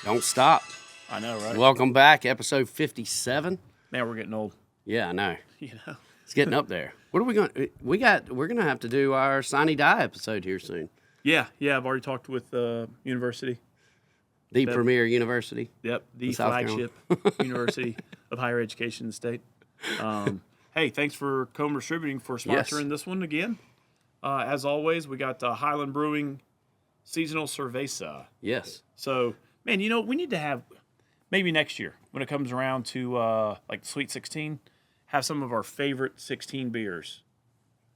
Don't stop. I know, right? Welcome back, episode 57. Man, we're getting old. Yeah, I know. You know, It's getting up there. What are we going? We're gonna have to do our Signy Die episode here soon. yeah. I've already talked with university. The premier university. Yep, the in South flagship university of higher education in the state. Hey, thanks for Comber Distributing for sponsoring this one again. As always, we got Highland Brewing seasonal Cerveza. Yes. So, man, you know, we need to have maybe next year when it comes around to like Sweet 16, have some of our favorite 16 beers.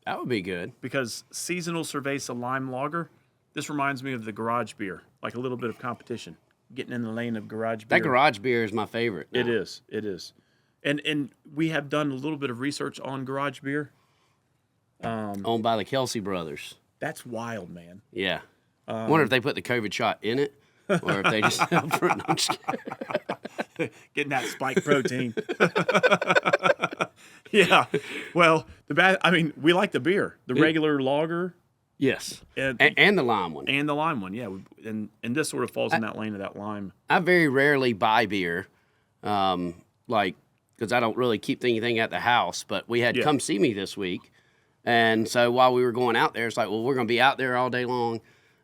That would be good. Because seasonal Cerveza lime lager, this reminds me of the garage beer, like a little bit of competition, getting in the lane of garage beer. That garage beer is my favorite. Now. It is. And we have done a little bit of research on garage beer. Owned by the Kelsey brothers. That's wild, man. Yeah. I wonder if they put the COVID shot in it, or if they just no, I'm just kidding. Getting that spike protein. Yeah. Well, we like the beer, the regular lager. Yes. And the lime one. And the lime one, yeah. And this sort of falls in that lane of that lime. I very rarely buy beer, because I don't really keep anything at the house. But we had Come See Me this week. And so while we were going out there, it's like, well, we're going to be out there all day long.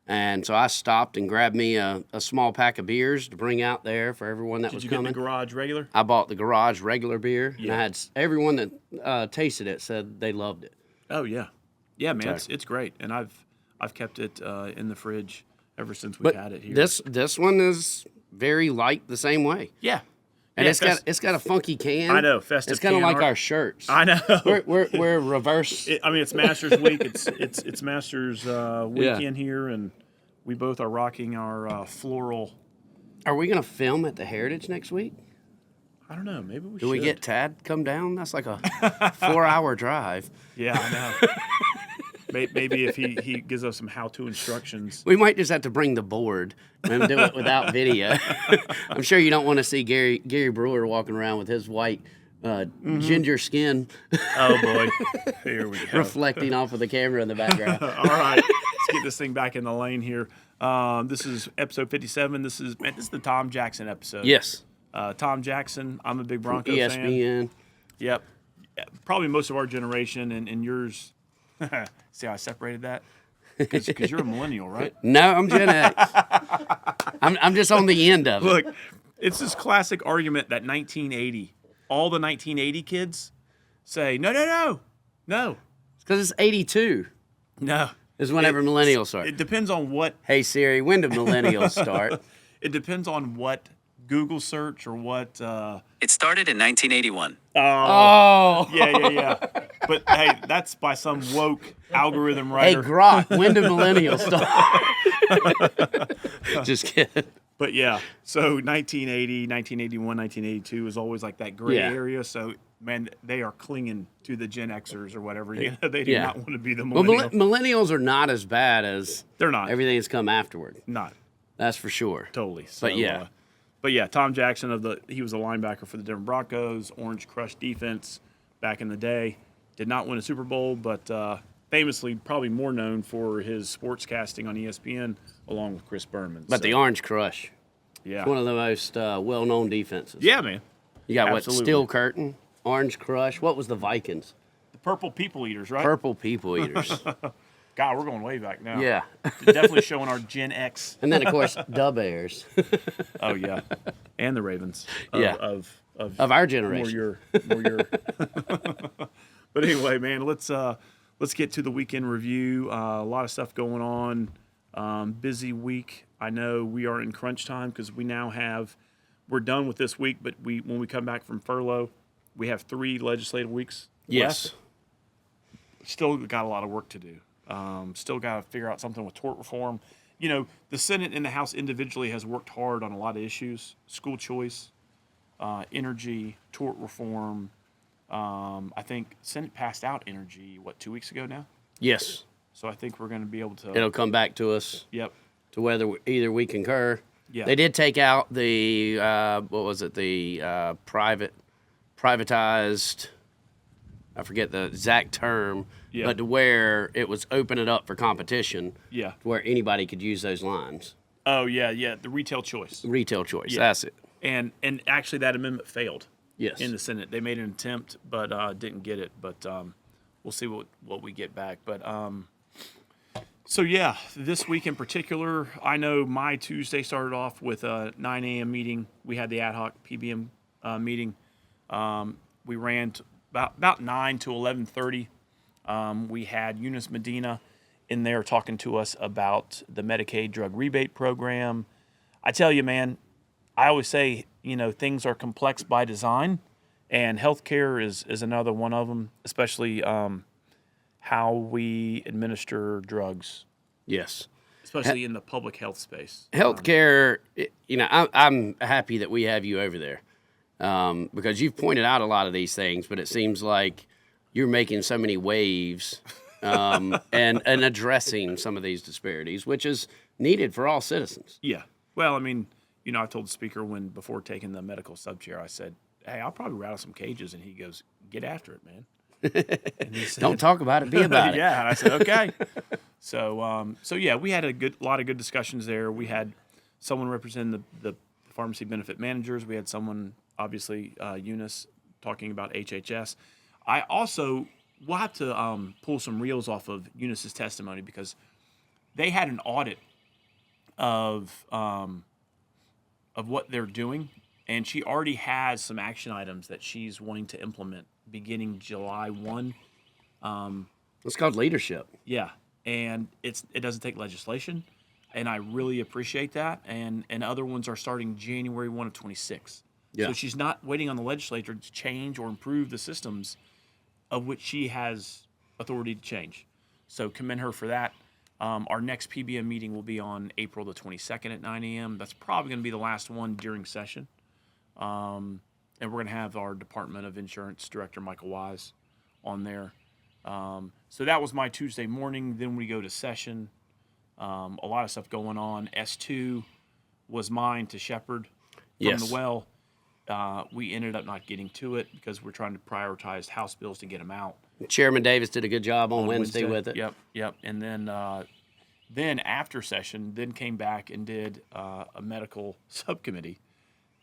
And so I stopped and grabbed me a small pack of beers to bring out there for everyone that was coming. Did you get the garage regular? I bought the garage regular beer. Yeah. And I had everyone that tasted it said they loved it. Oh, yeah. Yeah, man, it's great. And I've kept it in the fridge ever since we've had it here. This one is very light the same way. Yeah. And it's got a funky can. I know, festive. It's kind of like art. our shirts. I know. We're reverse. It's Masters Week. It's Masters weekend here, and we both are rocking our floral. Are we gonna film at the Heritage next week? I don't know. Maybe we should. Do we get Tad come down? That's like a 4-hour drive. Yeah, I know. Maybe if he gives us some how-to instructions. We might just have to bring the board and do it without video. I'm sure you don't want to see Gary Brewer walking around with his white ginger skin. Oh, boy. Here we go. Reflecting off of the camera in the background. All right. Let's get this thing back in the lane here. This is episode 57. This is the Tom Jackson episode. Yes. Tom Jackson, I'm a big Bronco ESPN. fan. Yep. Probably most of our generation and yours. See how I separated that? Because you're a millennial, right? No, I'm Gen X. I'm just on the end of it. Look, it's this classic argument that 1980, all the 1980 kids say, no. It's because it's 82. No. Is whenever millennials start. It depends on what. Hey, Siri, when do millennials start? It depends on what Google search or what. It started in 1981. Oh. Yeah. But, hey, that's by some woke algorithm Hey, writer. Grok, when do millennials start? Just kidding. But, yeah, so 1980, 1981, 1982 is always like that gray area. So, man, they are clinging to the Gen Xers or whatever. You know, they do not want to be the Well, millennial. millennials are not as bad as They're not. everything that's come afterward. Not. That's for sure. Totally. So, But yeah. Tom Jackson he was a linebacker for the Denver Broncos, Orange Crush defense back in the day. Did not win a Super Bowl, but famously probably more known for his sportscasting on ESPN along with Chris Berman. But the Orange Crush. Yeah. It's one of the most well-known defenses. Yeah, man. You got Absolutely. what? Steel Curtain, Orange Crush. What was the Vikings? The Purple People Eaters, right? Purple People Eaters. God, we're going way back now. Yeah. Definitely showing our Gen X. And then, of course, Dub Bears. Oh, yeah. And the Ravens. Of our generation. More your. But anyway, man, let's get to the weekend review. A lot of stuff going on. Busy week. I know we are in crunch time because we're done with this week, but when we come back from furlough, we have 3 legislative weeks left. Still got a lot of work to do. Still got to figure out something with tort reform. You know, the Senate and the House individually has worked hard on a lot of issues: school choice, energy, tort reform. I think Senate passed out energy, 2 weeks ago now? Yes. So I think we're going to be able to. It'll come back to us. Yep. To whether either we concur. Yeah. They did take out the privatized. I forget the exact term. Yeah. But to where it was open it up for competition. Yeah. To where anybody could use those lines. Oh, yeah, the retail choice. Retail choice, Yeah. that's it. And actually that amendment failed. Yes. In the Senate. They made an attempt, but didn't get it. But we'll see what we get back. But so, yeah, this week in particular, I know my Tuesday started off with a 9 a.m. meeting. We had the ad hoc PBM meeting. We ran about 9 to 11:30. We had Eunice Medina in there talking to us about the Medicaid drug rebate program. I tell you, man, I always say, things are complex by design, and healthcare is another one of them, especially how we administer drugs. Yes. Especially in the public health space. Healthcare, I'm happy that we have you over there because you've pointed out a lot of these things, but it seems like you're making so many waves and addressing some of these disparities, which is needed for all citizens. Yeah. Well, I mean, I told the speaker before taking the medical sub-chair, I said, hey, I'll probably rattle some cages. And he goes, get after it, man. And he said, Don't talk about it, be about it. Yeah. And I said, okay. So yeah, we had a lot of good discussions there. We had someone representing the pharmacy benefit managers. We had someone, obviously, Eunice, talking about HHS. We'll have to pull some reels off of Eunice's testimony because they had an audit of what they're doing, and she already has some action items that she's wanting to implement beginning July 1. It's called leadership. Yeah, and it doesn't take legislation, and I really appreciate that. And other ones are starting January 1 of 26. Yeah. So she's not waiting on the legislature to change or improve the systems of which she has authority to change. So commend her for that. Our next PBM meeting will be on April the 22nd at 9 a.m. That's probably going to be the last one during session. And we're going to have our Department of Insurance Director, Michael Wise, on there. So that was my Tuesday morning. Then we go to session. A lot of stuff going on. S2 was mine to shepherd from the well. We ended up not getting to it because we're trying to prioritize House bills to get them out. Chairman Davis did a good job on Wednesday with it. Yep. And then after session, came back and did a medical subcommittee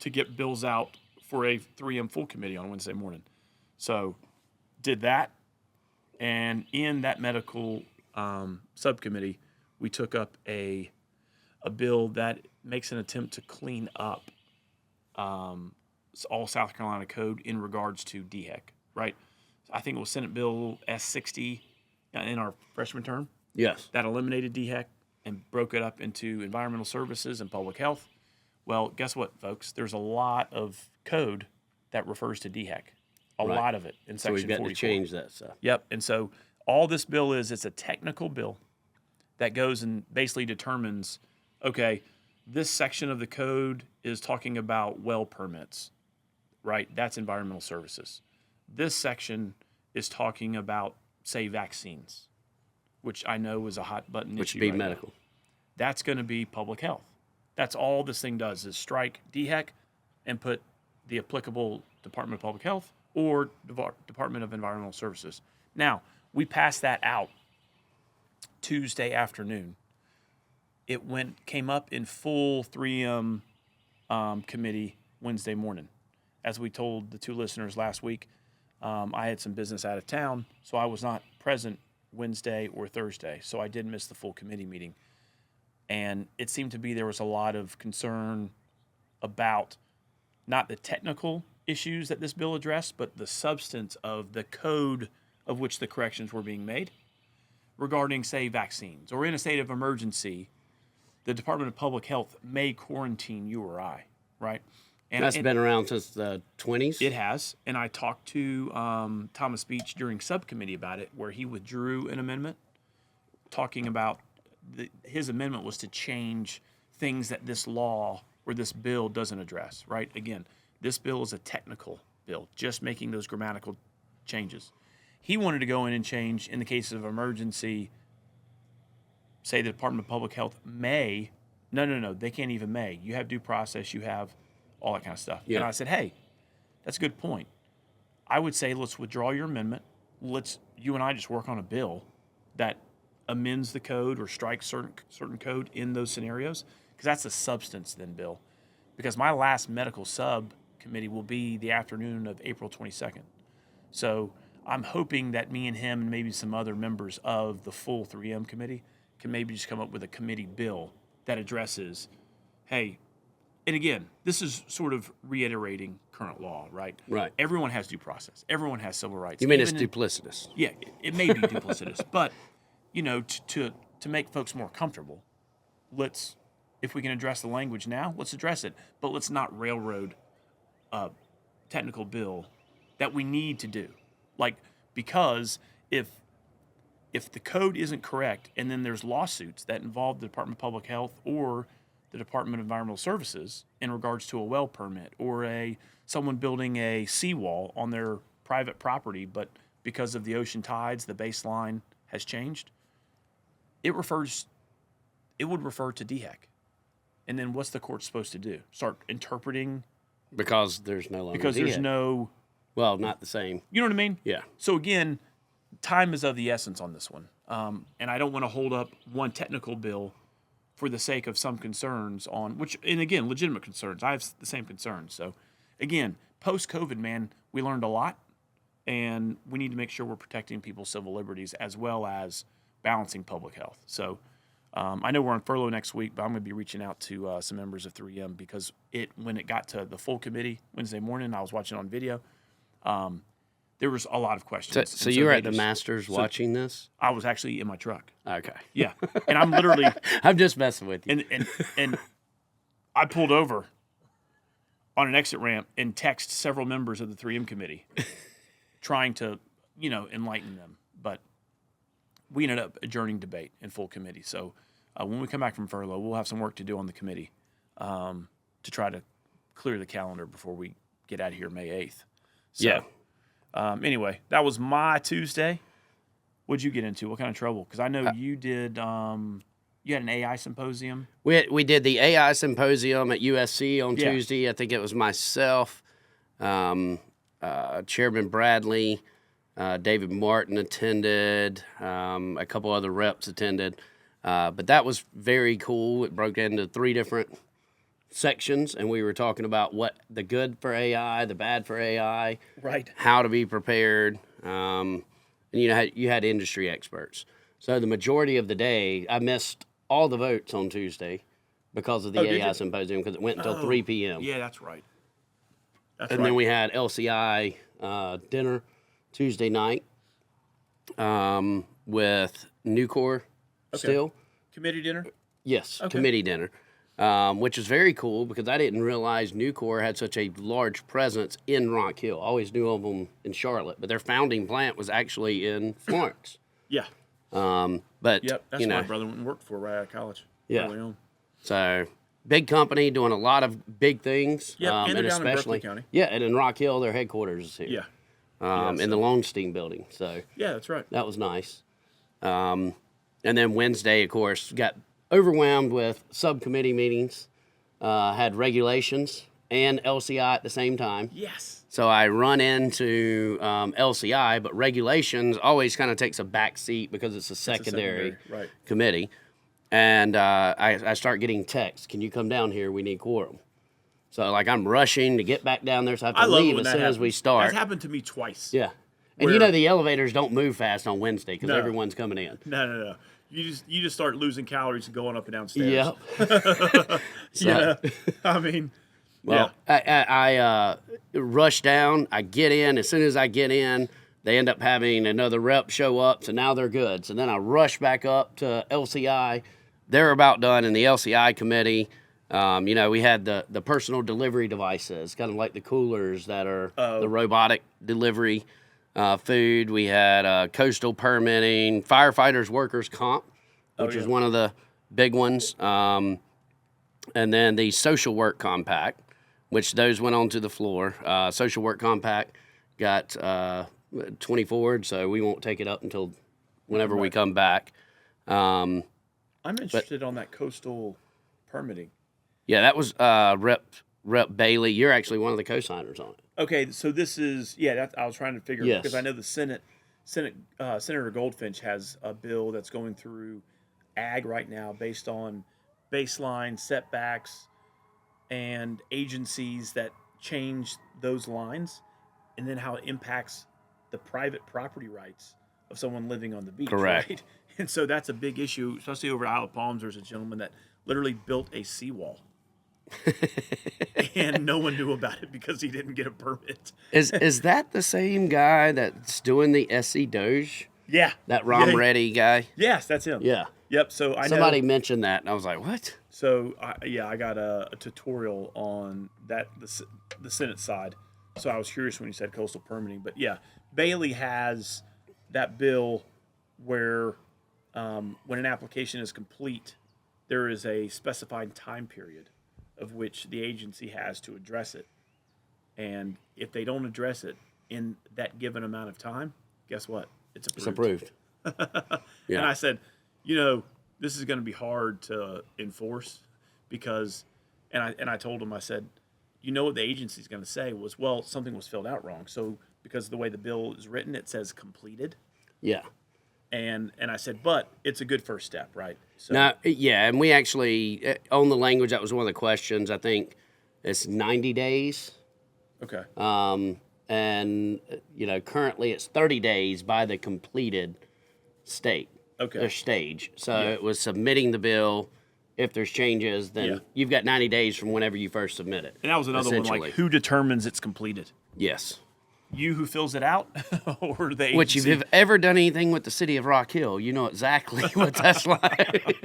to get bills out for a 3M full committee on Wednesday morning. So did that. And in that medical subcommittee, we took up a bill that makes an attempt to clean up all South Carolina code in regards to DHEC, right? I think it was Senate Bill S60 in our freshman term. Yes. That eliminated DHEC and broke it up into environmental services and public health. Well, guess what, folks? There's a lot of code that refers to DHEC. A lot of it in Section 44. So we've got to change that stuff. Yep. And so all this bill it's a technical bill that goes and basically determines, okay, this section of the code is talking about well permits, right? That's environmental services. This section is talking about, say, vaccines, which I know is a hot button issue. Which would be right medical. now. That's going to be public health. That's all this thing does is strike DHEC and put the applicable Department of Public Health or Department of Environmental Services. Now, we passed that out Tuesday afternoon. It came up in full 3M committee Wednesday morning. As we told the two listeners last week, I had some business out of town, so I was not present Wednesday or Thursday, so I did miss the full committee meeting. And it seemed to be there was a lot of concern about not the technical issues that this bill addressed, but the substance of the code of which the corrections were being made regarding, say, vaccines. Or in a state of emergency, the Department of Public Health may quarantine you or I, right? And that's been around since the 20s? It has. And I talked to Thomas Beach during subcommittee about it, where he withdrew an amendment talking about his amendment was to change things that this law or this bill doesn't address, right? Again, this bill is a technical bill, just making those grammatical changes. He wanted to go in and change, in the case of emergency, say the Department of Public Health may, no, they can't even may. You have due process, you have all that kind of stuff. Yeah. And I said, hey, that's a good point. I would say let's withdraw your amendment. You and I just work on a bill that amends the code or strikes certain code in those scenarios, because that's the substance then, Bill. Because my last medical subcommittee will be the afternoon of April 22nd. So I'm hoping that me and him and maybe some other members of the full 3M committee can maybe just come up with a committee bill that addresses, hey, and again, this is sort of reiterating current law, right? Right. Everyone has due process. Everyone has civil rights. You mean it's duplicitous? Yeah, it may be duplicitous, but to make folks more comfortable, if we can address the language now, let's address it. But let's not railroad a technical bill that we need to do. Because if the code isn't correct and then there's lawsuits that involve the Department of Public Health or the Department of Environmental Services in regards to a well permit or someone building a seawall on their private property, but because of the ocean tides, the baseline has changed, it would refer to DHEC. And then what's the court supposed to do? Start interpreting? Because there's no longer Because there's DHEC. no... Well, not the same. You know what I mean? Yeah. So again, time is of the essence on this one. And I don't want to hold up one technical bill for the sake of some concerns and again, legitimate concerns. I have the same concerns. So again, post-COVID, man, we learned a lot, and we need to make sure we're protecting people's civil liberties as well as balancing public health. So I know we're on furlough next week, but I'm going to be reaching out to some members of 3M because when it got to the full committee Wednesday morning, I was watching on video. There was a lot of questions. So you were at the Masters watching this? I was actually in my truck. Okay. Yeah, and I'm literally. I'm just messing with you. And I pulled over on an exit ramp and texted several members of the 3M committee, trying to, enlighten them. But we ended up adjourning debate in full committee. So when we come back from furlough, we'll have some work to do on the committee to try to clear the calendar before we get out of here May 8th. So, yeah. Anyway, that was my Tuesday. What'd you get into? What kind of trouble? Because I know you did. You had an AI symposium. We did the AI symposium at USC on Tuesday. I think it was myself, Chairman Bradley, David Martin attended, a couple other reps attended. But that was very cool. It broke into 3 different sections, and we were talking about what the good for AI, the bad for AI, right? How to be prepared. And you had industry experts. So the majority of the day, I missed all the votes on Tuesday because of the AI symposium because it went until 3 p.m. Yeah, that's right. And then we had LCI dinner Tuesday night with Nucor still. Committee dinner? Yes, committee dinner, which is very cool because I didn't realize Nucor had such a large presence in Rock Hill. I always knew of them in Charlotte, but their founding plant was actually in Florence. Yeah. But yep, that's what my brother went and worked for right out of college. Yeah. Early on. So big company doing a lot of big things. Yeah, and they're down especially in Berkeley County. Yeah, and in Rock Hill, their headquarters is here. Yeah. In the Longstein building. So yeah, that's right. that was nice. And then Wednesday, of course, got overwhelmed with subcommittee meetings. Had regulations and LCI at the same time. Yes. So I run into LCI, but regulations always kind of takes a back seat because it's a secondary right. committee. And I start getting texts, can you come down here? We need quorum. So, I'm rushing to get back down there, so I have to leave as soon as we start. That's happened to me twice. Yeah. And the elevators don't move fast on Wednesday because everyone's coming in. No. You just start losing calories and going up and down stairs. Yep. I mean... Well, I rush down. I get in. As soon as I get in, they end up having another rep show up, so now they're good. So then I rush back up to LCI. They're about done in the LCI committee. We had the personal delivery devices, kind of like the coolers that are the robotic delivery food. We had coastal permitting, firefighters workers comp, which is one of the big ones. And then the social work compact, which those went onto the floor. Social work compact got 24'd, so we won't take it up until whenever we come back. I'm interested on that coastal permitting. Yeah, that was Rep Bailey. You're actually one of the co-signers on it. Okay, so this is I was trying to figure because I know the Senator Goldfinch has a bill that's going through ag right now based on baseline setbacks and agencies that change those lines, and then how it impacts the private property rights of someone living on the beach. Correct. Right? And so that's a big issue, especially over at Isle of Palms. There's a gentleman that literally built a seawall. And no one knew about it because he didn't get a permit. Is that the same guy that's doing the SC Doge? Yeah. That Rom Yeah. Reddy guy? Yes, that's him. Yeah. Yep. So I Somebody know. mentioned that, and I was like, what? So I got a tutorial on that the Senate side. So I was curious when you said coastal permitting, but yeah, Bailey has that bill where when an application is complete, there is a specified time period of which the agency has to address it. And if they don't address it in that given amount of time, guess what? It's approved. It's approved. Yeah. And I said, this is going to be hard to enforce because, and I told him, I said, what the agency's going to say was, well, something was filled out wrong. So because of the way the bill is written, it says completed. Yeah. And I said, but it's a good first step, right? So, Now, yeah, and we actually, on the language, that was one of the questions. I think it's 90 days. okay. And, currently it's 30 days by the completed state. Okay. Or stage. So it was submitting the bill. If there's changes, then you've got 90 days from whenever you first submit it. And that was another one, like, who determines it's completed? Yes. You who fills it out or the agency? Which, if you've ever done anything with the city of Rock Hill, you know exactly what that's like.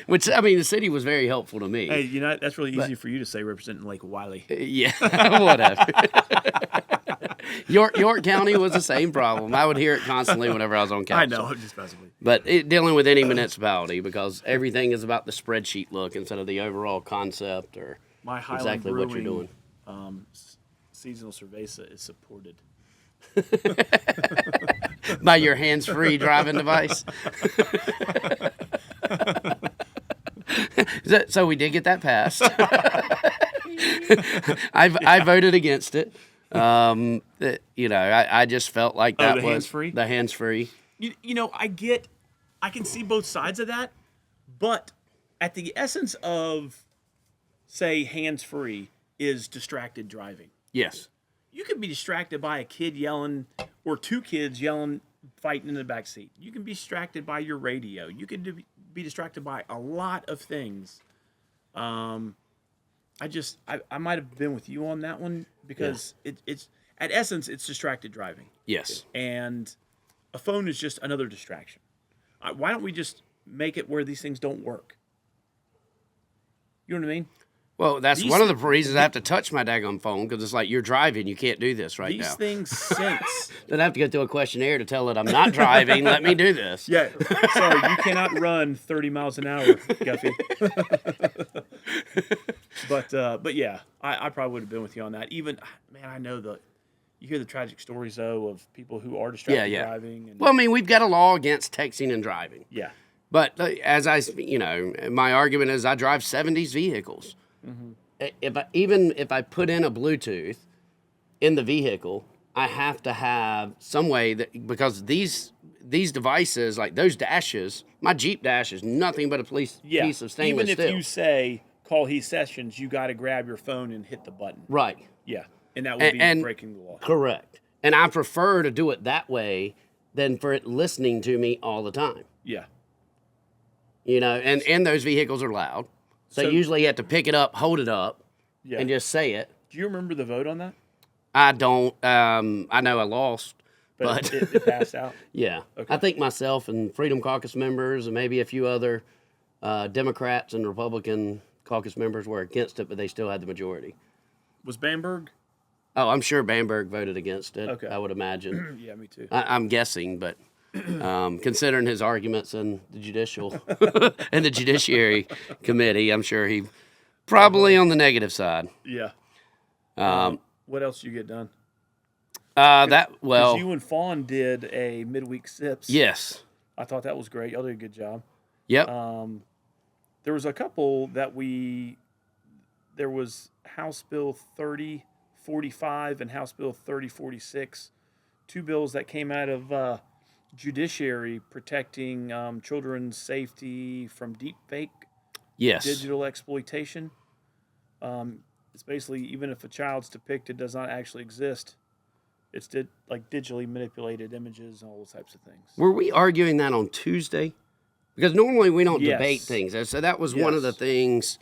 Which, I mean, the city was very helpful to me. Hey, that's really easy for you to say representing Lake Wiley. Yeah, whatever. York County was the same problem. I would hear it constantly whenever I was on council. I know, just possibly. But dealing with any municipality, because everything is about the spreadsheet look instead of the overall concept or My Highland exactly Brewing, what you're doing. Seasonal Cerveza is supported. By your hands-free driving device. So we did get that passed. I voted against it. I just felt like that the was hands-free? the hands-free. I can see both sides of that, but at the essence of, say, hands-free is distracted driving. Yes. You can be distracted by a kid yelling or two kids yelling, fighting in the back seat. You can be distracted by your radio. You can be distracted by a lot of things. I might have been with you on that one because it's at essence it's distracted driving. Yes. And a phone is just another distraction. Why don't we just make it where these things don't work? You know what I mean? Well, that's one of the reasons I have to touch my daggone phone, because it's like, you're driving, you can't do this right now. These things sense. Then I have to go through a questionnaire to tell it I'm not driving. Let me do this. Yeah, sorry, you cannot run 30 miles an hour, Guffey. But yeah, I probably would have been with you on that. Even, man, I know you hear the tragic stories, though, of people who are distracted driving. And, well, I mean, we've got a law against texting and driving. yeah. But as my argument is I drive 70s vehicles. Mm-hmm. If I put in a Bluetooth in the vehicle, I have to have some way that, because these devices, like those dashes, my Jeep dash is nothing but a piece of stainless Even if steel. you say call Heath Sessions, you got to grab your phone and hit the button. Right. Yeah, and that would be breaking the law. Correct. And I prefer to do it that way than for it listening to me all the time. Yeah. And those vehicles are loud. So usually you have to pick it up, hold it up, and just say it. Do you remember the vote on that? I don't. I know I lost. But it passed out? Yeah. Okay. I think myself and Freedom Caucus members and maybe a few other Democrats and Republican caucus members were against it, but they still had the majority. Was Bamberg? Oh, I'm sure Bamberg voted against it, Okay. I would imagine. Yeah, me too. I'm guessing, but considering his arguments in the in the Judiciary Committee, I'm sure he probably on the negative side. Yeah. What else did you get done? Well, you and Fawn did a midweek sips. yes. I thought that was great. Y'all did a good job. Yep. There was a couple that there was House Bill 3045 and House Bill 3046, two bills that came out of Judiciary protecting children's safety from deep fake Yes. digital exploitation. It's basically, even if a child's depicted does not actually exist, it's digitally manipulated images and all those types of things. Were we arguing that on Tuesday? Because normally we don't Yes. debate things. So that was one of the Yes. things,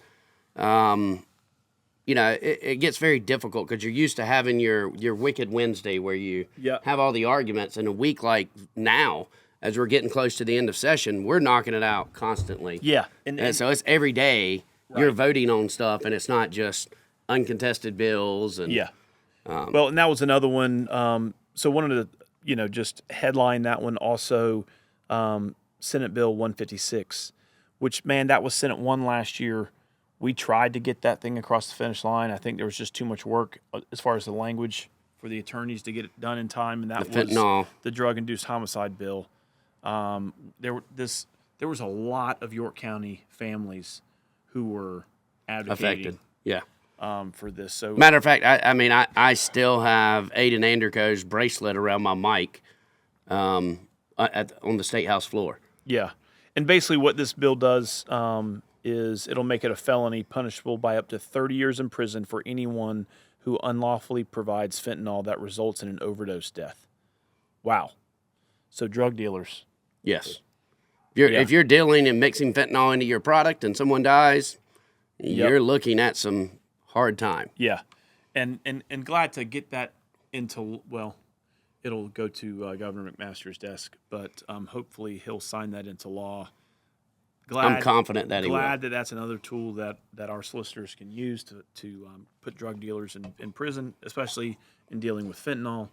it gets very difficult because you're used to having your Wicked Wednesday where you Yep. have all the arguments. And a week like now, as we're getting close to the end of session, we're knocking it out constantly. Yeah. And so it's every day you're Right. voting on stuff, and it's not just uncontested bills. And Yeah. Well, and that was another one. So one of the, just headline that one also, Senate Bill 156, which, man, that was Senate 1 last year. We tried to get that thing across the finish line. I think there was just too much work as far as the language for the attorneys to get it done in time, and that The fentanyl. was the drug-induced homicide bill. There was a lot of York County families who were advocating Affected. Yeah. for this. So Matter of fact, I still have Aiden Anderko's bracelet around my mic on the State House floor. yeah, and basically what this bill does is it'll make it a felony punishable by up to 30 years in prison for anyone who unlawfully provides fentanyl that results in an overdose death. Wow. So drug dealers. Yes. Yeah. If you're dealing and mixing fentanyl into your product and someone dies, you're looking at some hard time. Yeah, and glad to get that into, well, it'll go to Governor McMaster's desk, but hopefully he'll sign that into law. I'm confident that he will. Glad that that's another tool that our solicitors can use to put drug dealers in prison, especially in dealing with fentanyl,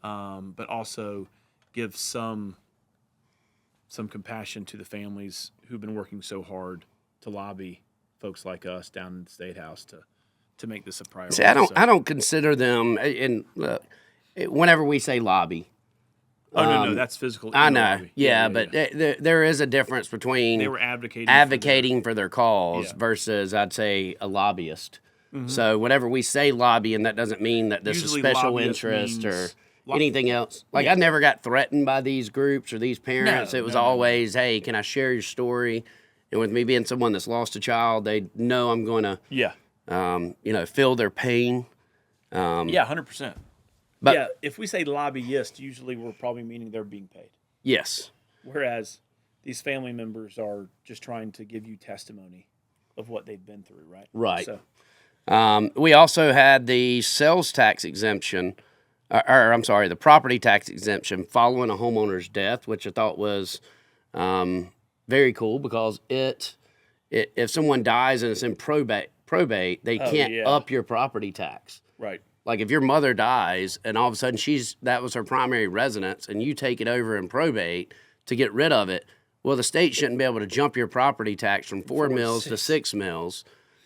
but also give some compassion to the families who've been working so hard to lobby folks like us down in the State House to make this a priority. See, I don't consider them, and whenever we say lobby. Oh, no, that's physical. I know, lobby. but there is a difference between They were advocating for their cause versus, I'd say, a lobbyist. So whenever we say lobbying, that doesn't mean that this Usually is special lobbyist interest or means anything else. Like, I never got threatened by these groups or these parents. No, It was no. always, hey, can I share your story? And with me being someone that's lost a child, they know I'm going to, feel their pain. Yeah, 100%. But- yeah, if we say lobbyist, usually we're probably meaning they're being paid. Yes. Whereas these family members are just trying to give you testimony of what they've been through, right? Right. So, We also had the sales tax exemption, the property tax exemption following a homeowner's death, which I thought was very cool because if someone dies and it's in probate, they can't up your property tax. right. Like if your mother dies and all of a sudden that was her primary residence and you take it over in probate to get rid of it, well, the state shouldn't be able to jump your property tax from 4 mils to 6 mils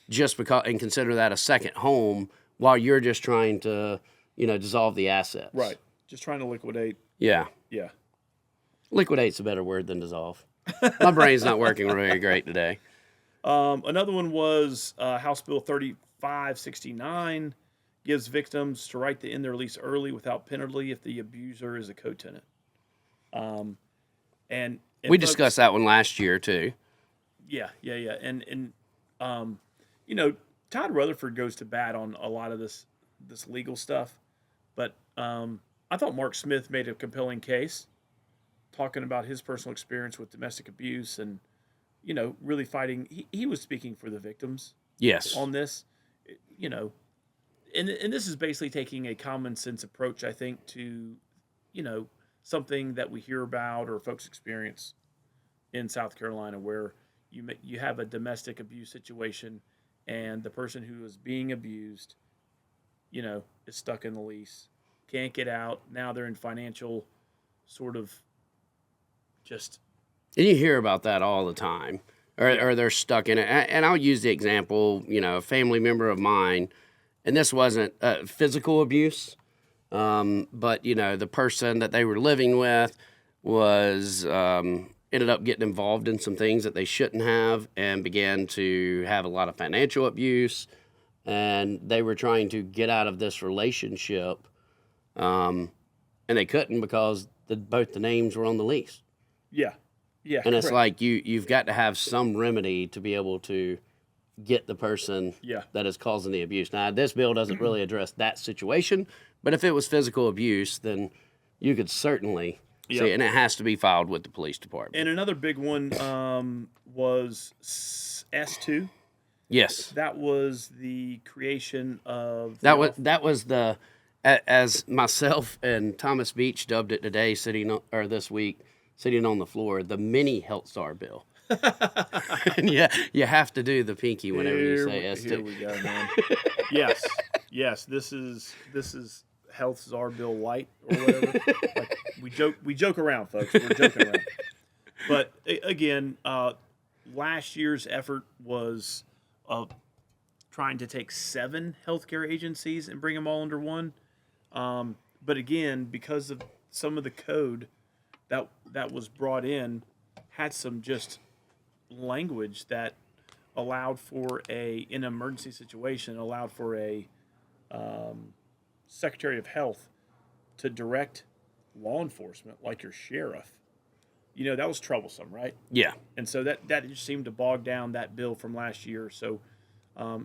just because and consider that a second home while you're just trying to, dissolve the assets. Right. Just trying to liquidate. Yeah. Yeah. Liquidate's a better word than dissolve. My brain's not working really great today. Another one was House Bill 3569 gives victims to right to end their lease early without penalty if the abuser is a co-tenant. And We discussed that one last year too. Yeah. And Todd Rutherford goes to bat on a lot of this legal stuff, but I thought Mark Smith made a compelling case talking about his personal experience with domestic abuse and, really fighting. He was speaking for the victims. Yes. On this, and this is basically taking a common sense approach, I think, to, something that we hear about or folks experience in South Carolina where you have a domestic abuse situation and the person who is being abused, is stuck in the lease, can't get out. Now they're in financial sort of just. And you hear about that all the time, or they're stuck in it. And I'll use the example, a family member of mine, and this wasn't physical abuse, but, the person that they were living with was ended up getting involved in some things that they shouldn't have and began to have a lot of financial abuse. And they were trying to get out of this relationship, and they couldn't because both the names were on the lease. Yeah. Yeah, and it's correct. like you've got to have some remedy to be able to get the person that is causing the abuse. Now, this bill doesn't really address that situation, but if it was physical abuse, then you could certainly see, and it has to be filed with the police department. And another big one was S2. Yes, That was the creation of that was the, as myself and Thomas Beach dubbed it today, this week, sitting on the floor, the mini Health Czar bill. And you have to do the pinky whenever you say S2. Here we go, man. yes. This is Health Czar bill light or whatever. Like, we joke around, folks. We're joking around. But again, last year's effort was trying to take 7 healthcare agencies and bring them all under one. But again, because of some of the code that was brought in, had some just language that allowed for in an emergency situation, allowed for a Secretary of Health to direct law enforcement, like your sheriff. That was troublesome, right? Yeah. And so that just seemed to bog down that bill from last year. So,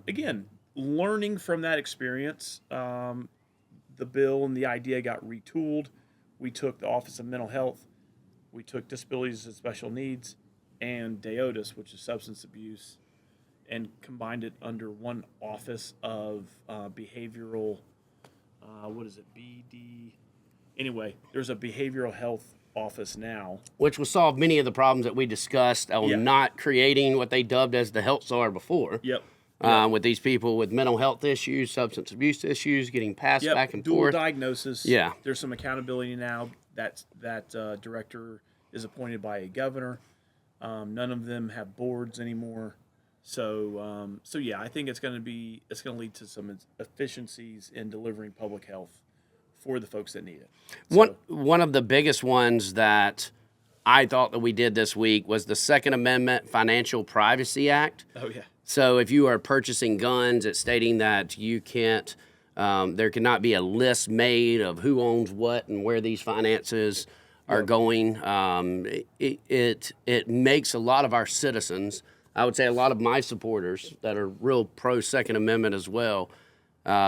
again, learning from that experience, the bill and the idea got retooled. We took the Office of Mental Health, we took Disabilities and Special Needs, and DEODIS, which is substance abuse, and combined it under one office of behavioral, BD? Anyway, there's a behavioral health office now. Which will solve many of the problems that we discussed on not creating what they dubbed as the Health Czar before. Yep. With these people with mental health issues, substance abuse issues, getting passed back and dual forth. Diagnosis. Yeah. There's some accountability now. That director is appointed by a governor. None of them have boards anymore. So I think it's going to lead to some efficiencies in delivering public health for the folks that need it. One of the biggest ones that I thought that we did this week was the Second Amendment Financial Privacy Act. Oh yeah. So if you are purchasing guns, it's stating that you can't, there cannot be a list made of who owns what and where these finances are going. It makes a lot of our citizens, I would say a lot of my supporters that are real pro Second Amendment as well,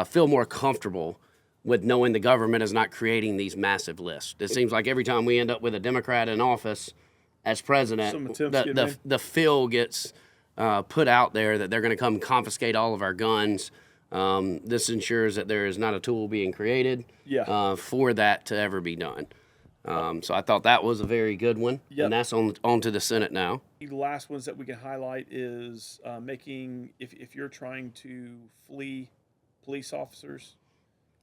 feel more comfortable with knowing the government is not creating these massive lists. It seems like every time we end up with a Democrat in office as president, the feel gets put out there that they're going to come confiscate all of our guns. This ensures that there is not a tool being created for that to ever be done. So I thought that was a very good one, and that's on to the Senate now. The last ones that we can highlight is making, if you're trying to flee police officers,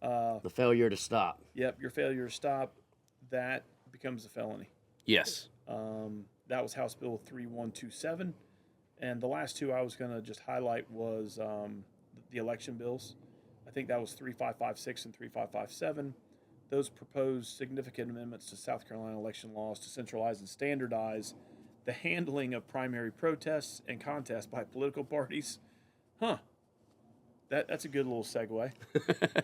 the failure to stop. Yep, your failure to stop, that becomes a felony. Yes. That was House Bill 3127. And the last two I was going to just highlight was the election bills. I think that was 3556 and 3557. Those proposed significant amendments to South Carolina election laws to centralize and standardize the handling of primary protests and contests by political parties. That's a good little segue.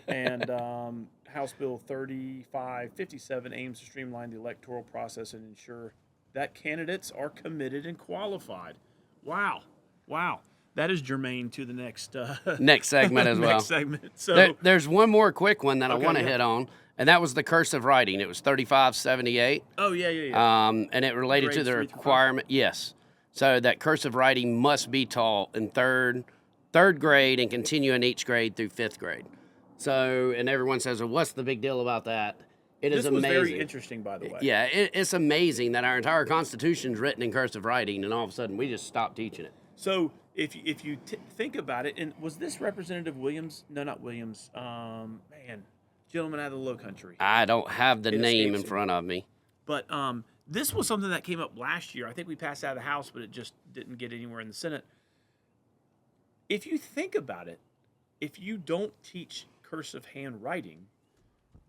And House Bill 3557 aims to streamline the electoral process and ensure that candidates are committed and qualified. Wow. That is germane to the next segment as well. Next segment. So there's one more quick one that I want to hit on, and that was the cursive writing. It was 3578. Oh, yeah. And it related to the requirement. Yes. So that cursive writing must be taught in third grade and continue in each grade through 5th grade. So, and everyone says, well, what's the big deal about that? This is amazing. This was very interesting, by the way. Yeah, it's amazing that our entire Constitution is written in cursive writing, and all of a sudden we just stopped teaching it. So if you think about it, and was this Representative Williams? No, not Williams. Gentleman out of the Low Country. I don't have the name in front of me. But this was something that came up last year. I think we passed out of the House, but it just didn't get anywhere in the Senate. If you think about it, if you don't teach cursive handwriting,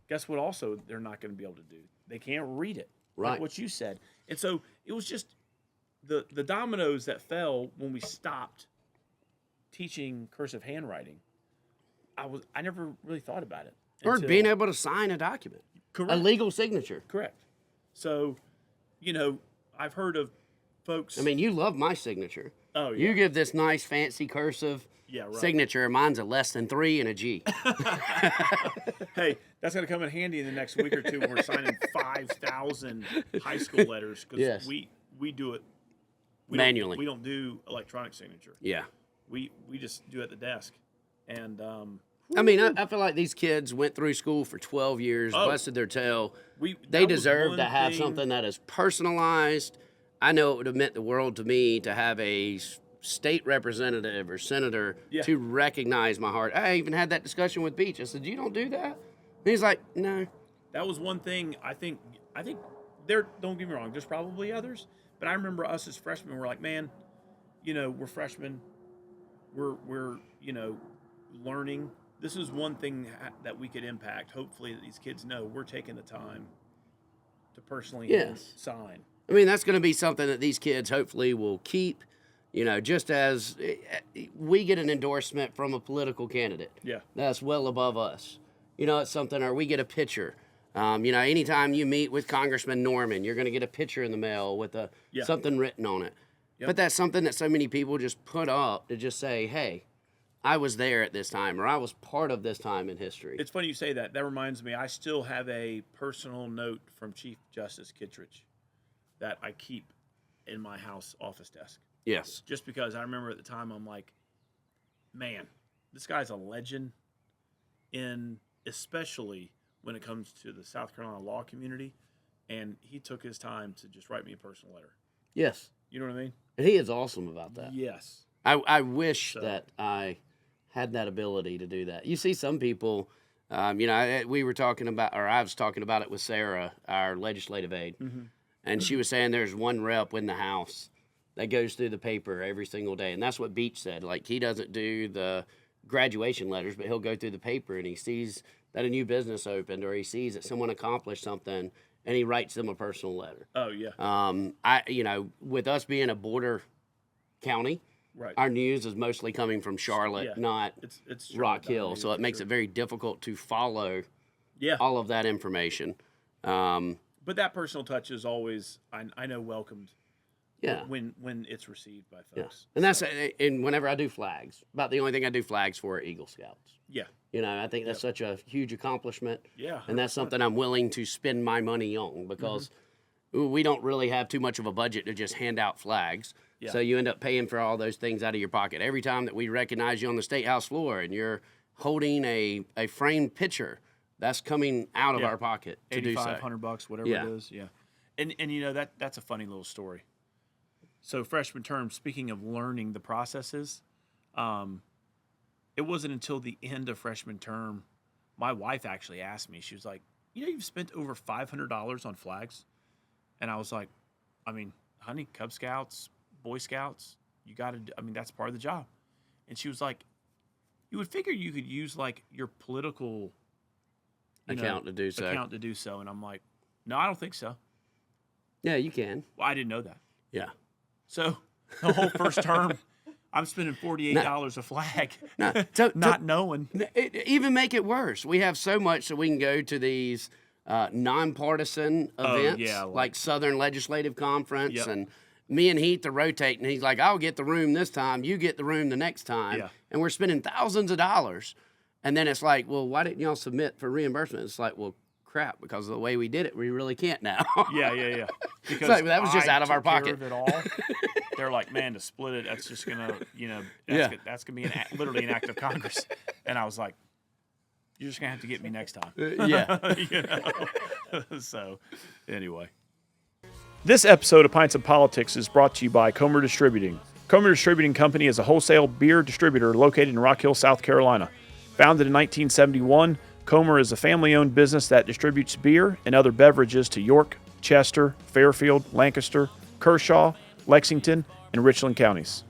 guess what also they're not going to be able to do? They can't read it. Right. Like what you said. And so it was just the dominoes that fell when we stopped teaching cursive handwriting. I never really thought about it. Or being able to sign a document. Correct. A legal signature. Correct. So, I've heard of folks. I mean, you love my signature. Oh, yeah. You give this nice, fancy cursive signature. Mine's a less than 3 and a G. Hey, that's going to come in handy in the next week or two when we're signing 5,000 high school letters because we do it manually. We don't do electronic signature. Yeah. We just do it at the desk. And I mean, I feel like these kids went through school for 12 years, busted their tail. They deserve to have something that is personalized. I know it would have meant the world to me to have a state representative or senator to recognize my heart. I even had that discussion with Beach. I said, "You don't do that?" And he's like, "No." That was one thing I think there, don't get me wrong, there's probably others, but I remember us as freshmen, we're like, man, we're freshmen. We're learning. This is one thing that we could impact. Hopefully that these kids know we're taking the time to personally sign. I mean, that's going to be something that these kids hopefully will keep, just as we get an endorsement from a political candidate. Yeah. That's well above us. It's something, or we get a picture. Anytime you meet with Congressman Norman, you're going to get a picture in the mail with something written on it. Yep. But that's something that so many people just put up to just say, hey, I was there at this time, or I was part of this time in history. It's funny you say that. That reminds me, I still have a personal note from Chief Justice Kittredge that I keep in my house office desk. Yes. Just because I remember at the time, I'm like, man, this guy's a legend, especially when it comes to the South Carolina law community, and he took his time to just write me a personal letter. Yes. You know what I mean? And he is awesome about that. Yes. I wish that I had that ability to do that. You see some people, we were talking about, or I was talking about it with Sarah, our legislative aide, and she was saying there's one rep in the House that goes through the paper every single day, and that's what Beach said. Like, he doesn't do the graduation letters, but he'll go through the paper, and he sees that a new business opened, or he sees that someone accomplished something, and he writes them a personal letter. Oh, yeah. With us being a border county, right, our news is mostly coming from Charlotte, not it's Rock Hill. So it makes it very difficult to follow all of that information. But that personal touch is always, I know, welcomed when it's received by folks. And and whenever I do flags, about the only thing I do flags for are Eagle Scouts. Yeah. I think that's such a huge accomplishment. Yeah. 100%. And that's something I'm willing to spend my money on because we don't really have too much of a budget to just hand out flags. Yeah. So you end up paying for all those things out of your pocket. Every time that we recognize you on the State House floor and you're holding a framed picture, that's coming out of our pocket to do so. $8,500, whatever it is. Yeah. And that's a funny little story. So freshman term, speaking of learning the processes, it wasn't until the end of freshman term, my wife actually asked me, she was like, you've spent over $500 on flags? And I was like, honey, Cub Scouts, Boy Scouts, that's part of the job. And she was like, you would figure you could use your political account to do so. And I'm like, no, I don't think so. Yeah, you can. Well, I didn't know that. Yeah. So the whole first term, I'm spending $48 a flag, not knowing. Even make it worse. We have so much that we can go to these nonpartisan events, like Southern Legislative Conference, and me and Heath are rotating. He's like, I'll get the room this time, you get the room the next time, and we're spending thousands of dollars. And then it's like, well, why didn't y'all submit for reimbursement? It's like, well, crap, because of the way we did it, we really can't now. Yeah. Because that was just out of our pocket. Of it all. They're like, man, to split it, that's just gonna, that's gonna be literally an act of Congress. And I was like, you're just gonna have to get me next time. So, anyway. This episode of Pints of Politics is brought to you by Comer Distributing. Comer Distributing Company is a wholesale beer distributor located in Rock Hill, South Carolina. Founded in 1971, Comer is a family-owned business that distributes beer and other beverages to York, Chester, Fairfield, Lancaster, Kershaw, Lexington, and Richland counties.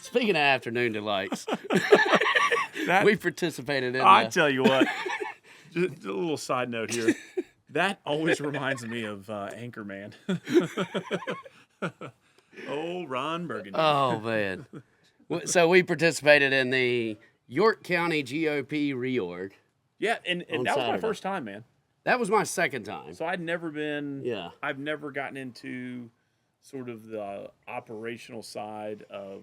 Speaking of afternoon delights, we participated in I tell you what, just a little side note here. That always reminds me of Anchorman. Oh, Ron Burgundy. Oh, man. So we participated in the York County GOP reorg. Yeah, and that was Saturday. my first time, man. That was my second time. So I'd never been. Yeah. I've never gotten into sort of the operational side of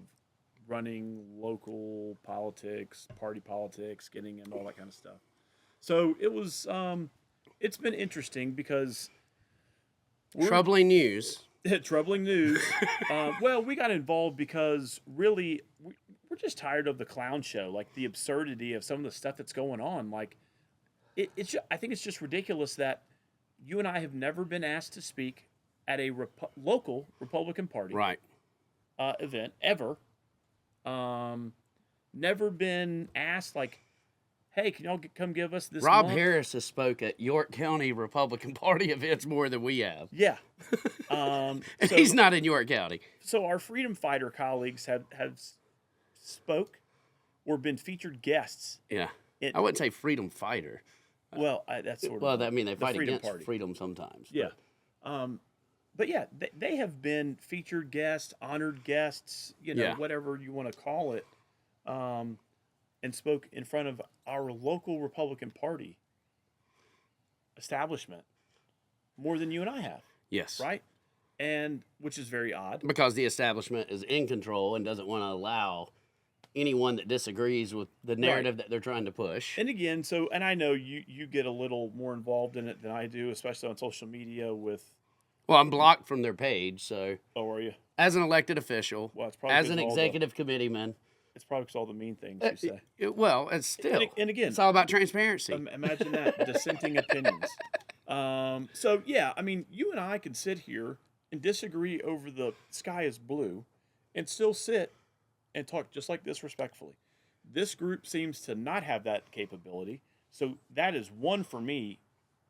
running local politics, party politics, getting into all that kind of stuff. So it was. It's been interesting because Troubling news. troubling news. Well, we got involved because really we're just tired of the clown show, like the absurdity of some of the stuff that's going on. Like I think it's just ridiculous that you and I have never been asked to speak at a local Republican Party Right. Event ever. Never been asked like, hey, can y'all come give us this Rob month? Harris has spoke at York County Republican Party events more than we have. Yeah. And So- he's not in York County. So our freedom fighter colleagues have spoke or been featured guests. Yeah. It- I wouldn't say freedom fighter. Well, that's sort of Well, I mean, they the fight Freedom against Party. freedom sometimes. Yeah. But yeah, they have been featured guests, honored guests, Yeah. whatever you want to call it, and spoke in front of our local Republican Party establishment more than you and I have, Yes. right? And which is very odd. Because the establishment is in control and doesn't want to allow anyone that disagrees with the narrative that they're trying to push. And again, and I know you get a little more involved in it than I do, especially on social media with. Well, I'm blocked from their page, so Oh, are you? as an elected official, Well, it's probably as 'cause an of all executive committeeman, It's probably because all the mean things you say. well, it's still. And again, it's all about transparency. Imagine that dissenting opinions. So yeah, I mean, you and I could sit here and disagree over the sky is blue, and still sit and talk just like this respectfully. This group seems to not have that capability, so that is one for me,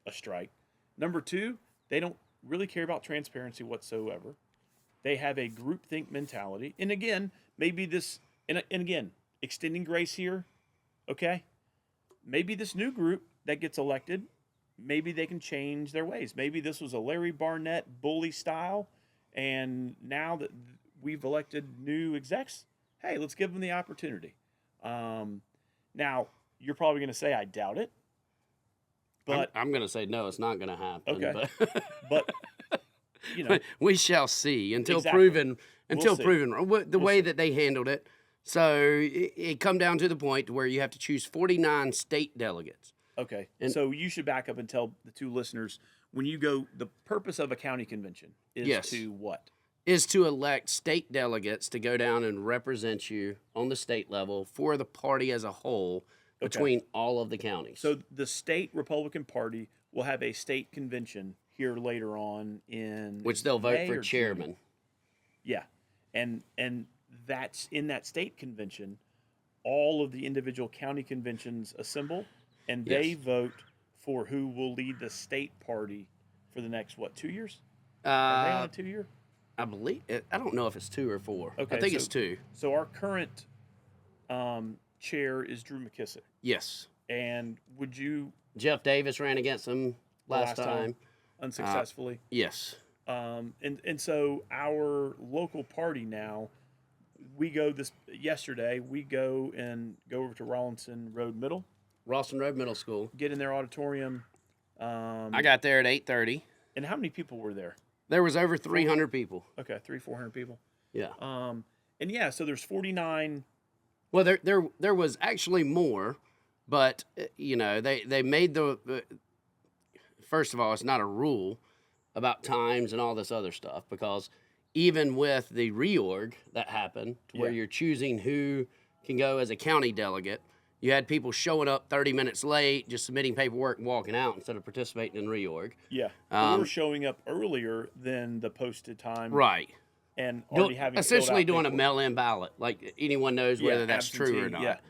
a strike. Number two, they don't really care about transparency whatsoever. They have a groupthink mentality, and again, maybe this, and again, extending grace here, okay? Maybe this new group that gets elected, maybe they can change their ways. Maybe this was a Larry Barnett bully style, and now that we've elected new execs, hey, let's give them the opportunity. Now, you're probably going to say, I doubt it. But I'm going to say no, it's not going to happen. Okay. But but we shall see until Exactly. proven We'll see. wrong. The way that they handled it. So it come down to the point where you have to choose 49 state delegates. okay, so you should back up and tell the two listeners when you go. The purpose of a county convention is Yes. to what? Is to elect state delegates to go down and represent you on the state level for the party as a whole between all of the counties. So the state Republican Party will have a state convention here later on in which they'll vote May for or June? chairman. Yeah, and that's in that state convention. All of the individual county conventions assemble, and they Yes. vote for who will lead the state party for the next 2 years? Are they on a 2 year? I believe I don't know if it's 2 or 4. Okay, I think so- it's 2. So our current chair is Drew McKissick, Yes. and would you Jeff Davis ran against him last time. unsuccessfully? Yes. And so our local party now, we go yesterday. We go over to Rawlinson Road Middle, Ralston Road Middle School. get in their auditorium. I got there at 8:30. And how many people were there? There was over 300 people. Okay, 400 people. Yeah. And yeah, so there's 49. Well, there was actually more, but they made the first of all, it's not a rule about times and all this other stuff, because even with the reorg that happened, to where Yeah. you're choosing who can go as a county delegate, you had people showing up 30 minutes late, just submitting paperwork and walking out instead of participating in reorg. Yeah, we were showing up earlier than the posted time, Right. And already having essentially filled out doing a paperwork. mail-in ballot, like anyone knows Yeah, whether that's true or absentee, not.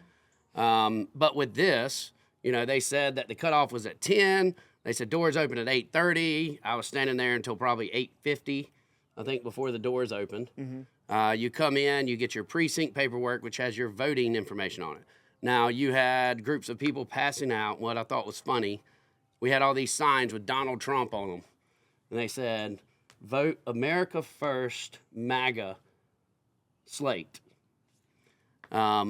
Yeah. But with this, they said that the cutoff was at 10. They said doors open at 8:30. I was standing there until probably 8:50, I think, before the doors opened. Mm-hmm. You come in, you get your precinct paperwork, which has your voting information on it. Now, you had groups of people passing out. What I thought was funny, we had all these signs with Donald Trump on them. And they said, "Vote America First, MAGA, slate."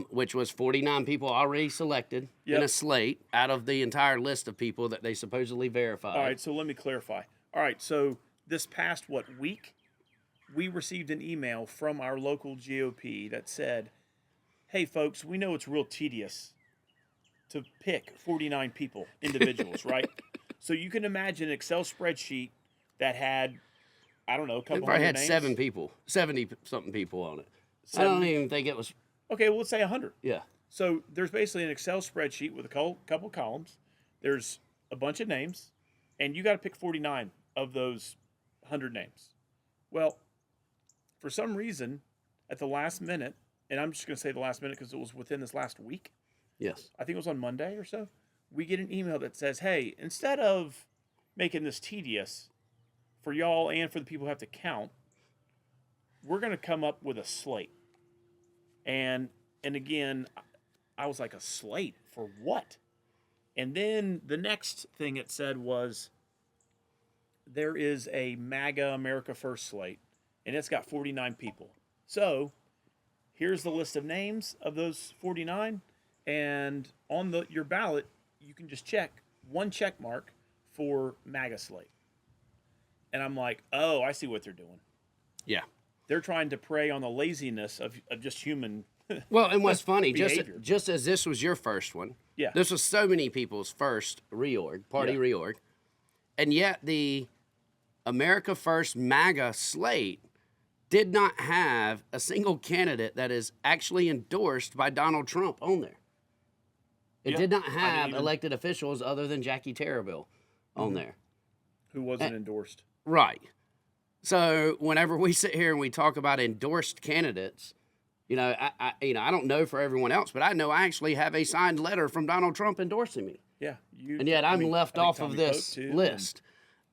which was 49 people already selected in a slate out of the entire list of people that they supposedly verified. All right, so let me clarify. All right, so this past, week, we received an email from our local GOP that said, hey, folks, we know it's real tedious to pick 49 people, individuals, right? So you can imagine an Excel spreadsheet that had, I don't know, a couple It probably hundred had names. 70-something people on it. 70? I don't even think it was... Okay, well, let's say 100. Yeah. So there's basically an Excel spreadsheet with a couple columns. There's a bunch of names, and you got to pick 49 of those 100 names. Well, for some reason, at the last minute, and I'm just going to say the last minute because it was within this last week. Yes. I think it was on Monday or so. We get an email that says, hey, instead of making this tedious for y'all and for the people who have to count, we're going to come up with a slate. And again, I was like, a slate for what? And then the next thing it said was, there is a MAGA America First slate, and it's got 49 people. So here's the list of names of those 49, and on your ballot, you can just check one check mark for MAGA slate. And I'm like, oh, I see what they're doing. Yeah. They're trying to prey on the laziness of just human Well, and what's funny, behavior. just as this was your first one, Yeah. this was so many people's first party reorg, and yet the America First MAGA slate did not have a single candidate that is actually endorsed by Donald Trump on there. It did not have elected officials other than Jackie Terrible on there. who wasn't endorsed. Right. So whenever we sit here and we talk about endorsed candidates, I don't know for everyone else, but I know I actually have a signed letter from Donald Trump endorsing me. Yeah. And yet I'm left off of this list.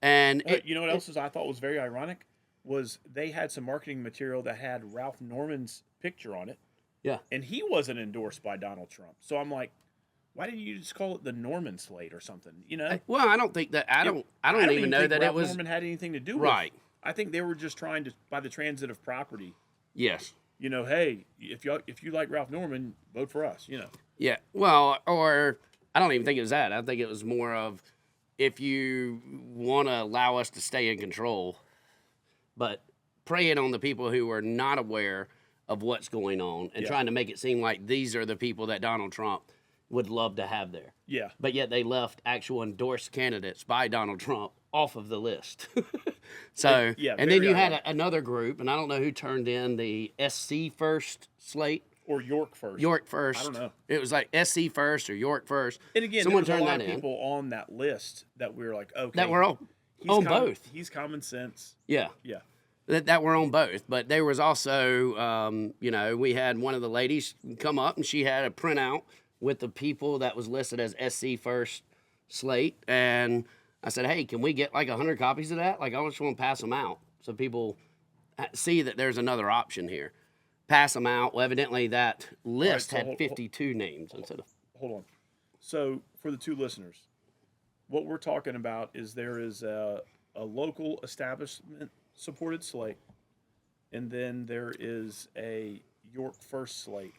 And you know what else I thought was very ironic was they had some marketing material that had Ralph Norman's picture on it. Yeah. And he wasn't endorsed by Donald Trump. So I'm like, why didn't you just call it the Norman slate or something? Well, I don't think that I don't even know that Ralph it was Norman had anything to do with right. I think they were just trying to buy the transitive property. Yes. Hey, if you like Ralph Norman, vote for us. Yeah. Well, or I don't even think it was that. I think it was more of if you want to allow us to stay in control, but preying on the people who are not aware of what's going on and trying to make it seem like these are the people that Donald Trump would love to have there. Yeah. But yet they left actual endorsed candidates by Donald Trump off of the list. So, and then you had another group, and I don't know who turned in the SC First slate. Or York First. York First. I don't know. It was like SC First or York First. And again, someone there was turned a lot of people on that list that we were like, okay. That were on both. He's common sense. Yeah. Yeah. That were on both. But there was also, we had one of the ladies come up, and she had a printout with the people that was listed as SC First slate. And I said, hey, can we get like 100 copies of that? Like, I just want to pass them out so people see that there's another option here. Pass them out. Well, evidently that list had 52 names instead of... Hold on. So, for the two listeners, what we're talking about is there is a local establishment-supported slate, and then there is a York First slate.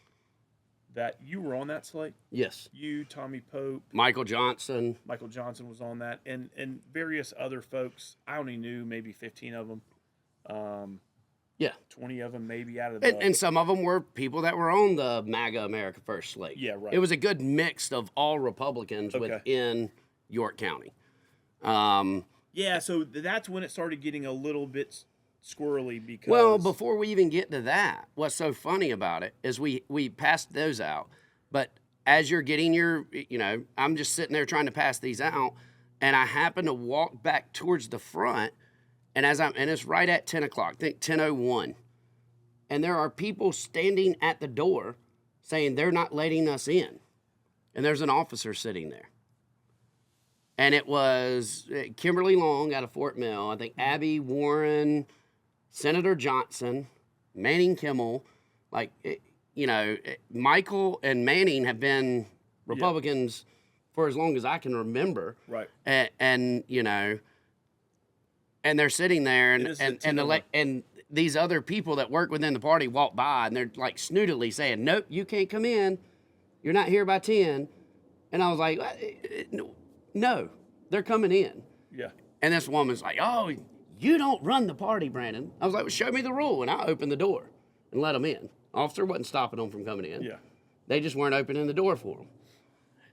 That you were on that slate? Yes. You, Tommy Pope. Michael Johnson was on that. And various other folks. I only knew maybe 15 of them. 20 of them maybe out of the... And some of them were people that were on the MAGA America First slate. Yeah, right. It was a good mix of all Republicans within York County. So that's when it started getting a little bit squirrely because... Well, before we even get to that, what's so funny about it is we passed those out. But as you're getting your, I'm just sitting there trying to pass these out, and I happen to walk back towards the front, and it's right at 10 o'clock, I think 10:01. And there are people standing at the door saying they're not letting us in. And there's an officer sitting there. And it was Kimberly Long out of Fort Mill, I think Abby Warren, Senator Johnson, Manning Kimmel, Michael and Manning have been Republicans for as long as I can remember. Right. And they're sitting there and these other people that work within the party walk by and they're like snootily saying, nope, you can't come in. You're not here by 10. And I was like, no, they're coming in. Yeah. And this woman's like, oh, you don't run the party, Brandon. I was like, well, show me the rule. And I opened the door and let them in. Officer wasn't stopping them from coming in. Yeah. They just weren't opening the door for them.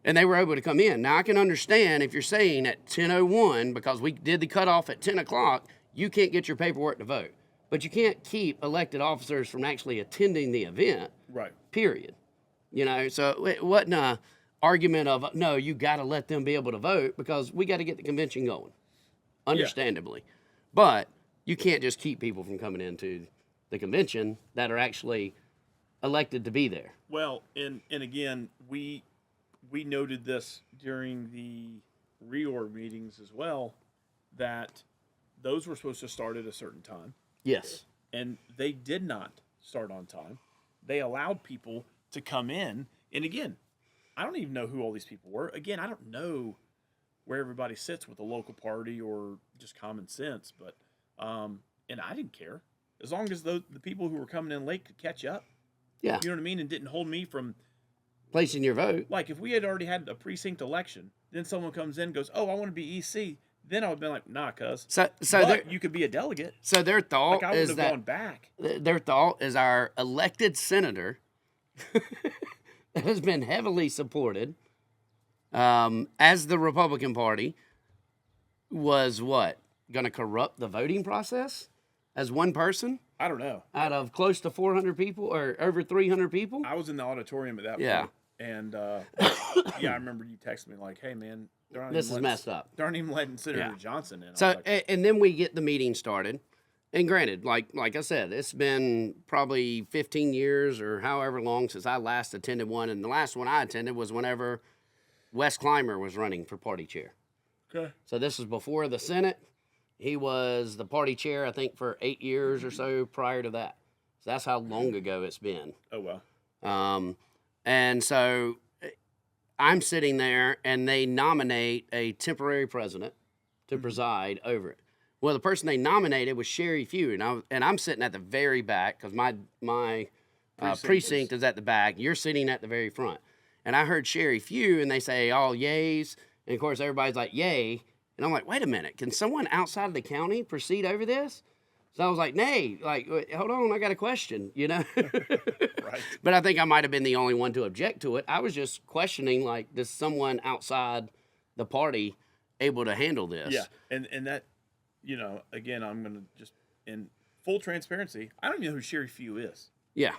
And they were able to come in. Now, I can understand if you're saying at 10:01, because we did the cutoff at 10 o'clock, you can't get your paperwork to vote. But you can't keep elected officers from actually attending the event, Right. period. You know, so it wasn't a argument of, no, you got to let them be able to vote because we got to get the convention going, understandably. Yeah. But you can't just keep people from coming into the convention that are actually elected to be there. Well, and again, we noted this during the reorg meetings as well, that those were supposed to start at a certain time. Yes. And they did not start on time. They allowed people to come in. And again, I don't even know who all these people were. Again, I don't know where everybody sits with the local party or just common sense. But, and I didn't care. As long as the people who were coming in late could catch up. Yeah. You know what I mean? And didn't hold me from placing your vote. Like if we had already had a precinct election, then someone comes in and goes, oh, I want to be EC. Then I would have been like, nah, cuz. So you could be a delegate. So their thought like I is would that have gone back. Their thought is our elected senator that has been heavily supported as the Republican Party was what? Going to corrupt the voting process as one person? I don't know. Out of close to 400 people or over 300 people? I was in the auditorium at that point. And I remember you texted me like, hey, man, this is messed up. They aren't even letting Senator Johnson in. So, and then we get the meeting started. And granted, like I said, it's been probably 15 years or however long since I last attended one. And the last one I attended was whenever Wes Clymer was running for party chair. Okay. So this was before the Senate. He was the party chair, I think, for 8 years or so prior to that. So that's how long ago it's been. Oh, wow. And so I'm sitting there, and they nominate a temporary president to preside over it. Well, the person they nominated was Sherry Few, and I'm sitting at the very back because my precinct is at the back. You're sitting at the very front. And I heard Sherry Few, and they say, all yays. And, of course, everybody's like, yay. And I'm like, wait a minute. Can someone outside of the county proceed over this? So I was like, nay, like, hold on, I got a question, you know? Right. But I think I might have been the only one to object to it. I was just questioning, like, is someone outside the party able to handle this? Yeah, and that, you know, again, I'm going to just, in full transparency, I don't even know who Sherry Few is. Yeah.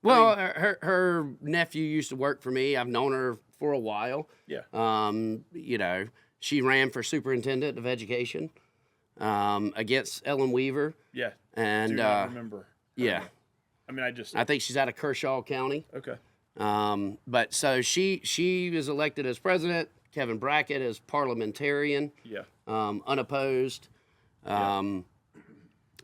Well, her nephew used to work for me. I've known her for a while. Yeah. You know, she ran for superintendent of education against Ellen Weaver. Yeah. And I remember. Yeah. I mean, I think she's out of Kershaw County. Okay. But so she was elected as president. Kevin Brackett as parliamentarian. Yeah. Unopposed. And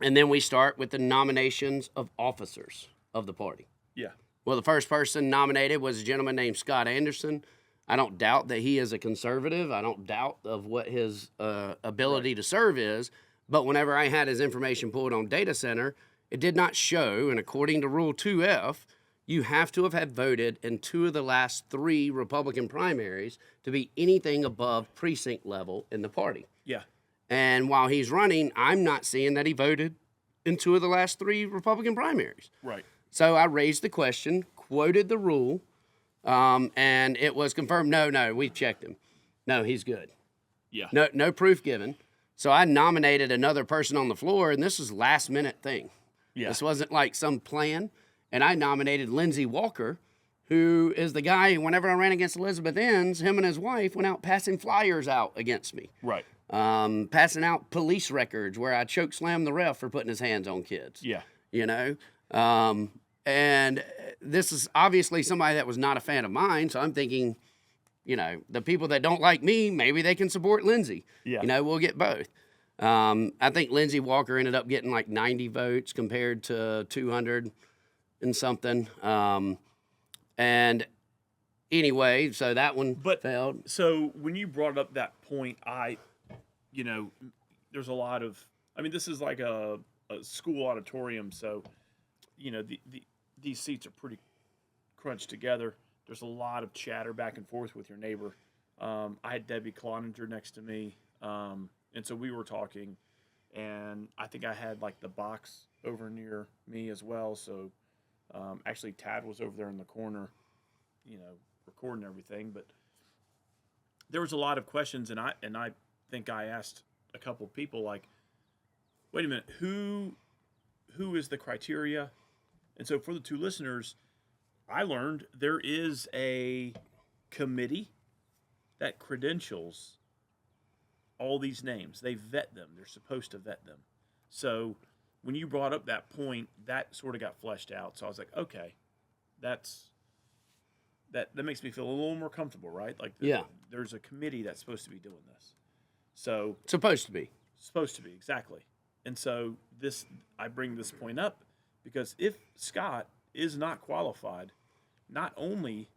then we start with the nominations of officers of the party. Yeah. Well, the first person nominated was a gentleman named Scott Anderson. I don't doubt that he is a conservative. I don't doubt of what his ability to serve is. But whenever I had his information pulled on data center, it did not show. And according to Rule 2F, you have to have had voted in 2 of the last 3 Republican primaries to be anything above precinct level in the party. Yeah. And while he's running, I'm not seeing that he voted in 2 of the last 3 Republican primaries. Right. So I raised the question, quoted the rule, and it was confirmed, no, we checked him. No, he's good. Yeah. No proof given. So I nominated another person on the floor, and this was a last-minute thing. Yeah. This wasn't like some plan. And I nominated Lindsey Walker, who is the guy, whenever I ran against Elizabeth Enns, him and his wife went out passing flyers out against me. Right. Passing out police records where I chokeslammed the ref for putting his hands on kids. Yeah. You know? And this is obviously somebody that was not a fan of mine, so I'm thinking, you know, the people that don't like me, maybe they can support Lindsey. Yeah. You know, we'll get both. I think Lindsey Walker ended up getting like 90 votes compared to 200 and something. And anyway, so that one failed. So when you brought up that point, you know, there's a lot of, I mean, this is like a a school auditorium, so these seats are pretty crunched together. There's a lot of chatter back and forth with your neighbor. I had Debbie Cloninger next to me, and so we were talking, and I think I had like the box over near me as well. So actually, Tad was over there in the corner, recording everything. But there was a lot of questions, and I think I asked a couple of people like, wait a minute, who is the criteria? And so for the two listeners, I learned there is a committee that credentials all these names. They vet them. They're supposed to vet them. So when you brought up that point, that sort of got fleshed out. So I was like, okay, that makes me feel a little more comfortable, right? Like there's a committee that's supposed to be doing this. So supposed to be, exactly. And so I bring this point up because if Scott is not qualified, not only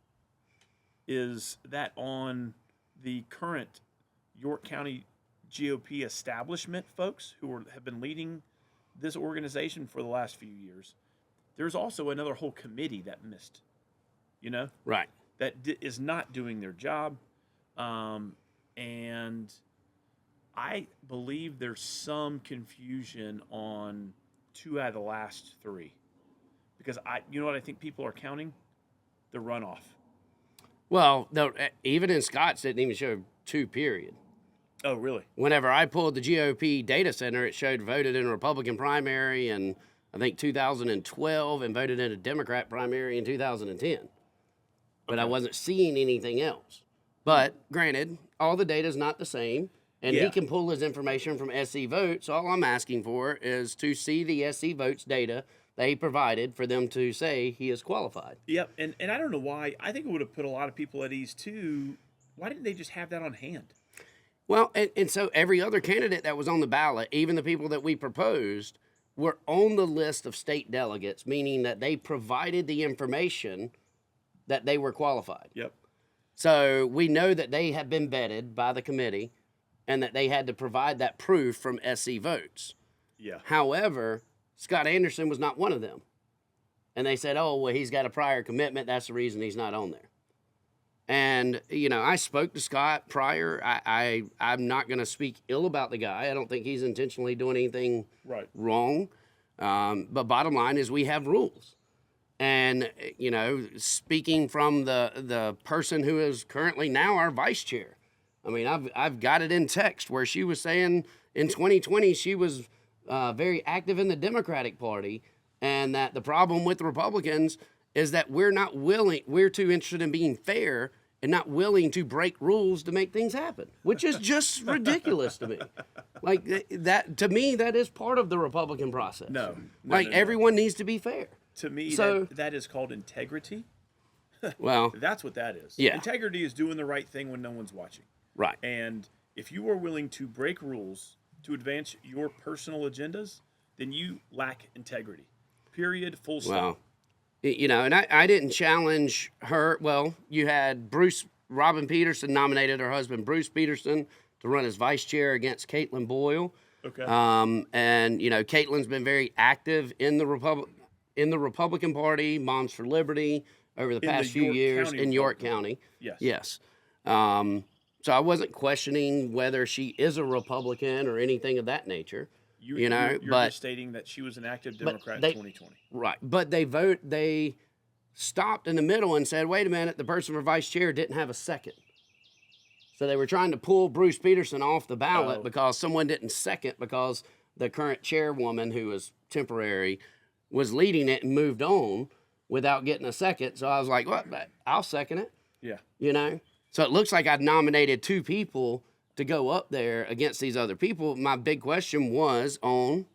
is that on the current York County GOP establishment folks who have been leading this organization for the last few years, there's also another whole committee that missed, right? That is not doing their job. And I believe there's some confusion on 2 out of the last 3. Because what I think people are counting? The runoff. Well, no, even in Scott's, it didn't even show 2, period. Oh, really? Whenever I pulled the GOP data center, it showed voted in a Republican primary in, I think, 2012 and voted in a Democrat primary in 2010. But okay. I wasn't seeing anything else. But granted, all the data is not the same, and he can pull his information from SC Votes. All I'm asking for is to see the SC Votes data they provided for them to say he is qualified. Yep, and I don't know why. I think it would have put a lot of people at ease, too. Why didn't they just have that on hand? Well, and so every other candidate that was on the ballot, even the people that we proposed, were on the list of state delegates, meaning that they provided the information that they were qualified. Yep. So we know that they have been vetted by the committee and that they had to provide that proof from SC Votes. Yeah. However, Scott Anderson was not one of them. And they said, oh, well, he's got a prior commitment. That's the reason he's not on there. And, I spoke to Scott prior. I'm not going to speak ill about the guy. I don't think he's intentionally doing anything wrong. But bottom line is we have rules. And, speaking from the person who is currently now our vice chair, I mean, I've got it in text where she was saying in 2020 she was very active in the Democratic Party, and that the problem with the Republicans is that we're too interested in being fair and not willing to break rules to make things happen, which is just ridiculous to me. Like that, to me, that is part of the Republican process. No, everyone needs to be fair. To me, that is called integrity. Well, that's what that is. Yeah. Integrity is doing the right thing when no one's watching. Right. And if you are willing to break rules to advance your personal agendas, then you lack integrity. Period. Full stop. Well, and I didn't challenge her. Well, you had Robin Peterson nominated her husband, Bruce Peterson, to run as vice chair against Caitlin Boyle. Okay. And, Caitlin's been very active in the Republican Party, Moms for Liberty, over the past few years in York County. Yes. So I wasn't questioning whether she is a Republican or anything of that nature. You're just stating that she was an active Democrat in 2020. Right. But they stopped in the middle and said, wait a minute, the person for vice chair didn't have a second. So they were trying to pull Bruce Peterson off the ballot because someone didn't second, because the current chairwoman, who was temporary, was leading it and moved on without getting a second. So I was like, well, I'll second it. Yeah. So it looks like I'd nominated 2 people to go up there against these other people. My big question was on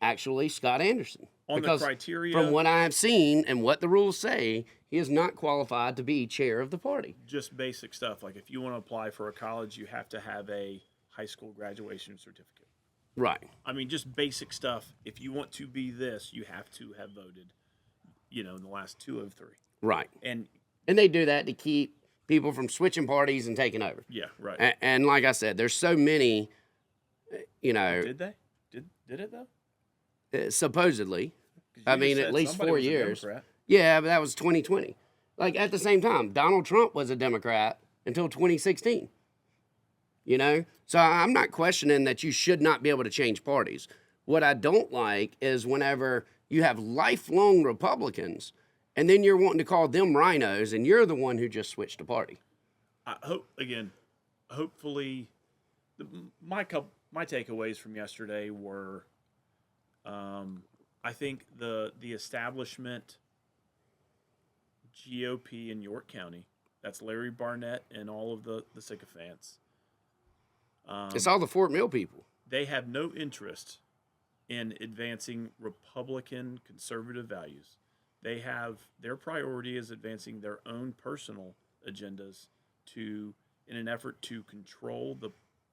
actually Scott Anderson. On because the criteria, from what I have seen and what the rules say, he is not qualified to be chair of the party. Just basic stuff. Like if you want to apply for a college, you have to have a high school graduation certificate. Right. I mean, just basic stuff. If you want to be this, you have to have voted, in the last 2 of 3. Right. And they do that to keep people from switching parties and taking over. Yeah, right. And like I said, there's so many, Did they? Did it though? Supposedly. 'Cause you I just mean, said at least somebody 4 was a years. Democrat. Yeah, but that was 2020. Like, at the same time, Donald Trump was a Democrat until 2016. You know? So I'm not questioning that you should not be able to change parties. What I don't like is whenever you have lifelong Republicans and then you're wanting to call them rhinos and you're the one who just switched the party. I hope again. Hopefully, my takeaways from yesterday were, I think the establishment GOP in York County. That's Larry Barnett and all of the sycophants. It's all the Fort Mill people. They have no interest in advancing Republican conservative values. They have their priority is advancing their own personal agendas in an effort to control the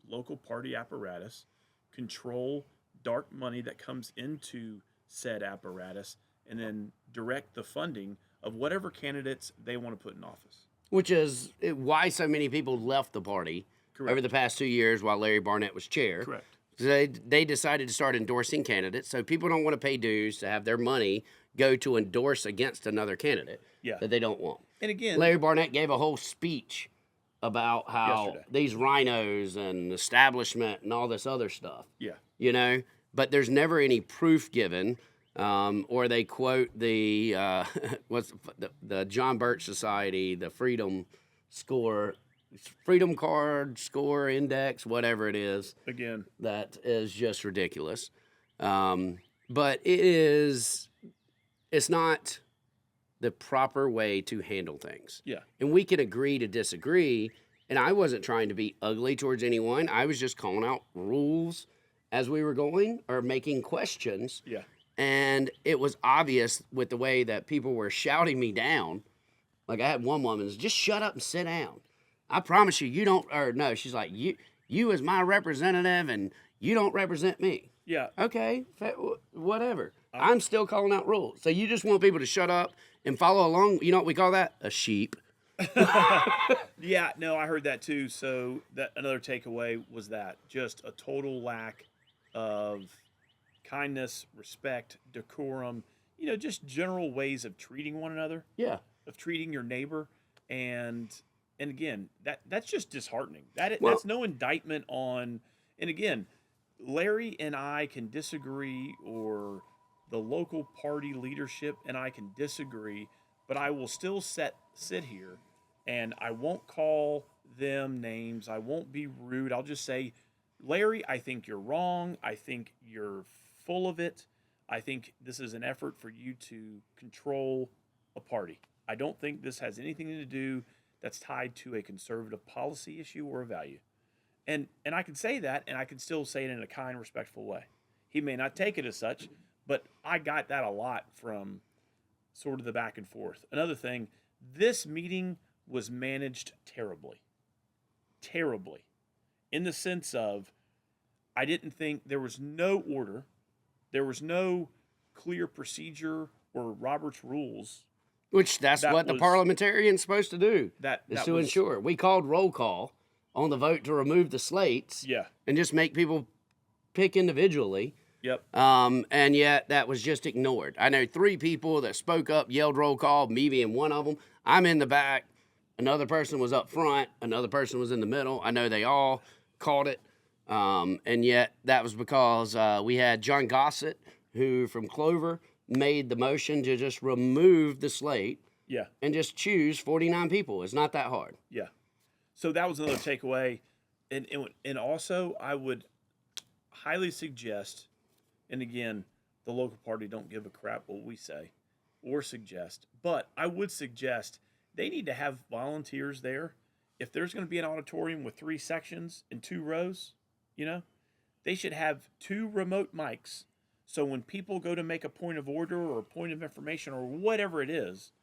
local party apparatus, control dark money that comes into said apparatus, and then direct the funding of whatever candidates they want to put in office. Which is why so many people left the party over the past 2 years while Larry Barnett was chair. Correct. They decided to start endorsing candidates, so people don't want to pay dues to have their money go to endorse against another candidate that they don't want. And again, Larry Barnett gave a whole speech about how these rhinos and establishment and all this other stuff. Yeah. You know, but there's never any proof given. Or they quote the the John Birch Society, the Freedom Card Score Index, whatever it is. Again, that is just ridiculous. But it's not the proper way to handle things. Yeah. And we can agree to disagree. And I wasn't trying to be ugly towards anyone. I was just calling out rules as we were going or making questions. Yeah. And it was obvious with the way that people were shouting me down. Like I had one woman, just shut up and sit down. I promise you, you don't, or no, she's like, you as my representative and you don't represent me. Yeah. Okay, whatever. I'm still calling out rules. So you just want people to shut up and follow along. You know what we call that? A sheep. Yeah, no, I heard that too. So that another takeaway was that just a total lack of kindness, respect, decorum, just general ways of treating one another. Yeah. Of treating your neighbor. And again, that's just disheartening. That's no indictment on, and again, Larry and I can disagree, or the local party leadership and I can disagree, but I will still sit here and I won't call them names. I won't be rude. I'll just say, Larry, I think you're wrong. I think you're full of it. I think this is an effort for you to control a party. I don't think this has anything to do that's tied to a conservative policy issue or a value. And I can say that, and I can still say it in a kind, respectful way. He may not take it as such, but I got that a lot from sort of the back and forth. Another thing, this meeting was managed terribly. Terribly. In the sense of, I didn't think there was no order. There was no clear procedure or Robert's rules. Which that's what the parliamentarian's supposed to do. Is to ensure. We called roll call on the vote to remove the slates. Yeah. And just make people pick individually. Yep. And yet that was just ignored. I know 3 people that spoke up, yelled roll call, me being one of them. I'm in the back. Another person was up front. Another person was in the middle. I know they all called it. And yet that was because we had John Gossett, who from Clover made the motion to just remove the slate. Yeah. And just choose 49 people. It's not that hard. Yeah. So that was another takeaway. And also I would highly suggest, and again, the local party don't give a crap what we say or suggest, but I would suggest they need to have volunteers there. If there's going to be an auditorium with 3 sections and 2 rows, they should have 2 remote mics. So when people go to make a point of order or a point of information or whatever it is,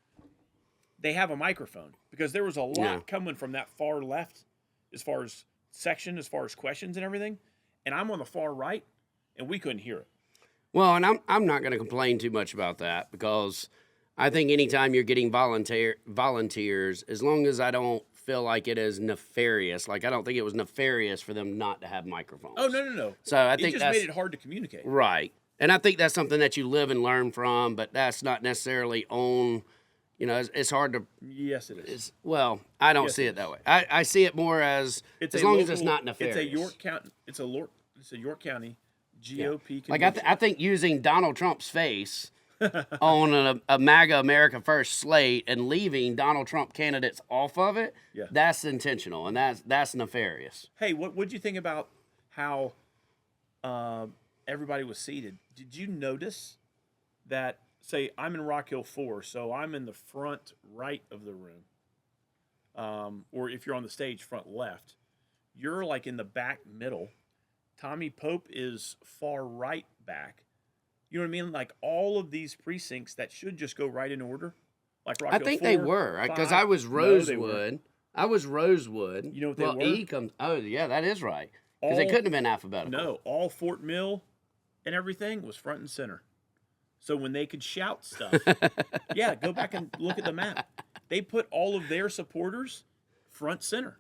they have a microphone, because there was a lot coming from that far left as far as section, as far as questions and everything. And I'm on the far right and we couldn't hear it. Well, and I'm not going to complain too much about that, because I think anytime you're getting volunteers, as long as I don't feel like it is nefarious. Like, I don't think it was nefarious for them not to have microphones. Oh, no. So I think it just made it hard to communicate. Right. And I think that's something that you live and learn from, but that's not necessarily on, it's hard to. Yes, it is. Well, I don't see it that way. I see it more as long as it's not nefarious. It's a York County GOP convention. Like, I think using Donald Trump's face on a MAGA America First slate and leaving Donald Trump candidates off of it, that's intentional, and that's nefarious. Hey, what'd you think about how everybody was seated? Did you notice that, say, I'm in Rock Hill 4, so I'm in the front right of the room, or if you're on the stage, front left, you're like in the back middle. Tommy Pope is far right back. You know what I mean? Like all of these precincts that should just go right in order. Like Rock Hill 4, I think they were, because I was Rosewood. No, I was Rosewood. You know what they were? E comes. Oh, yeah, that is right. Because they couldn't have been alphabetical. No, all Fort Mill and everything was front and center. So when they could shout stuff, go back and look at the map. They put all of their supporters front center.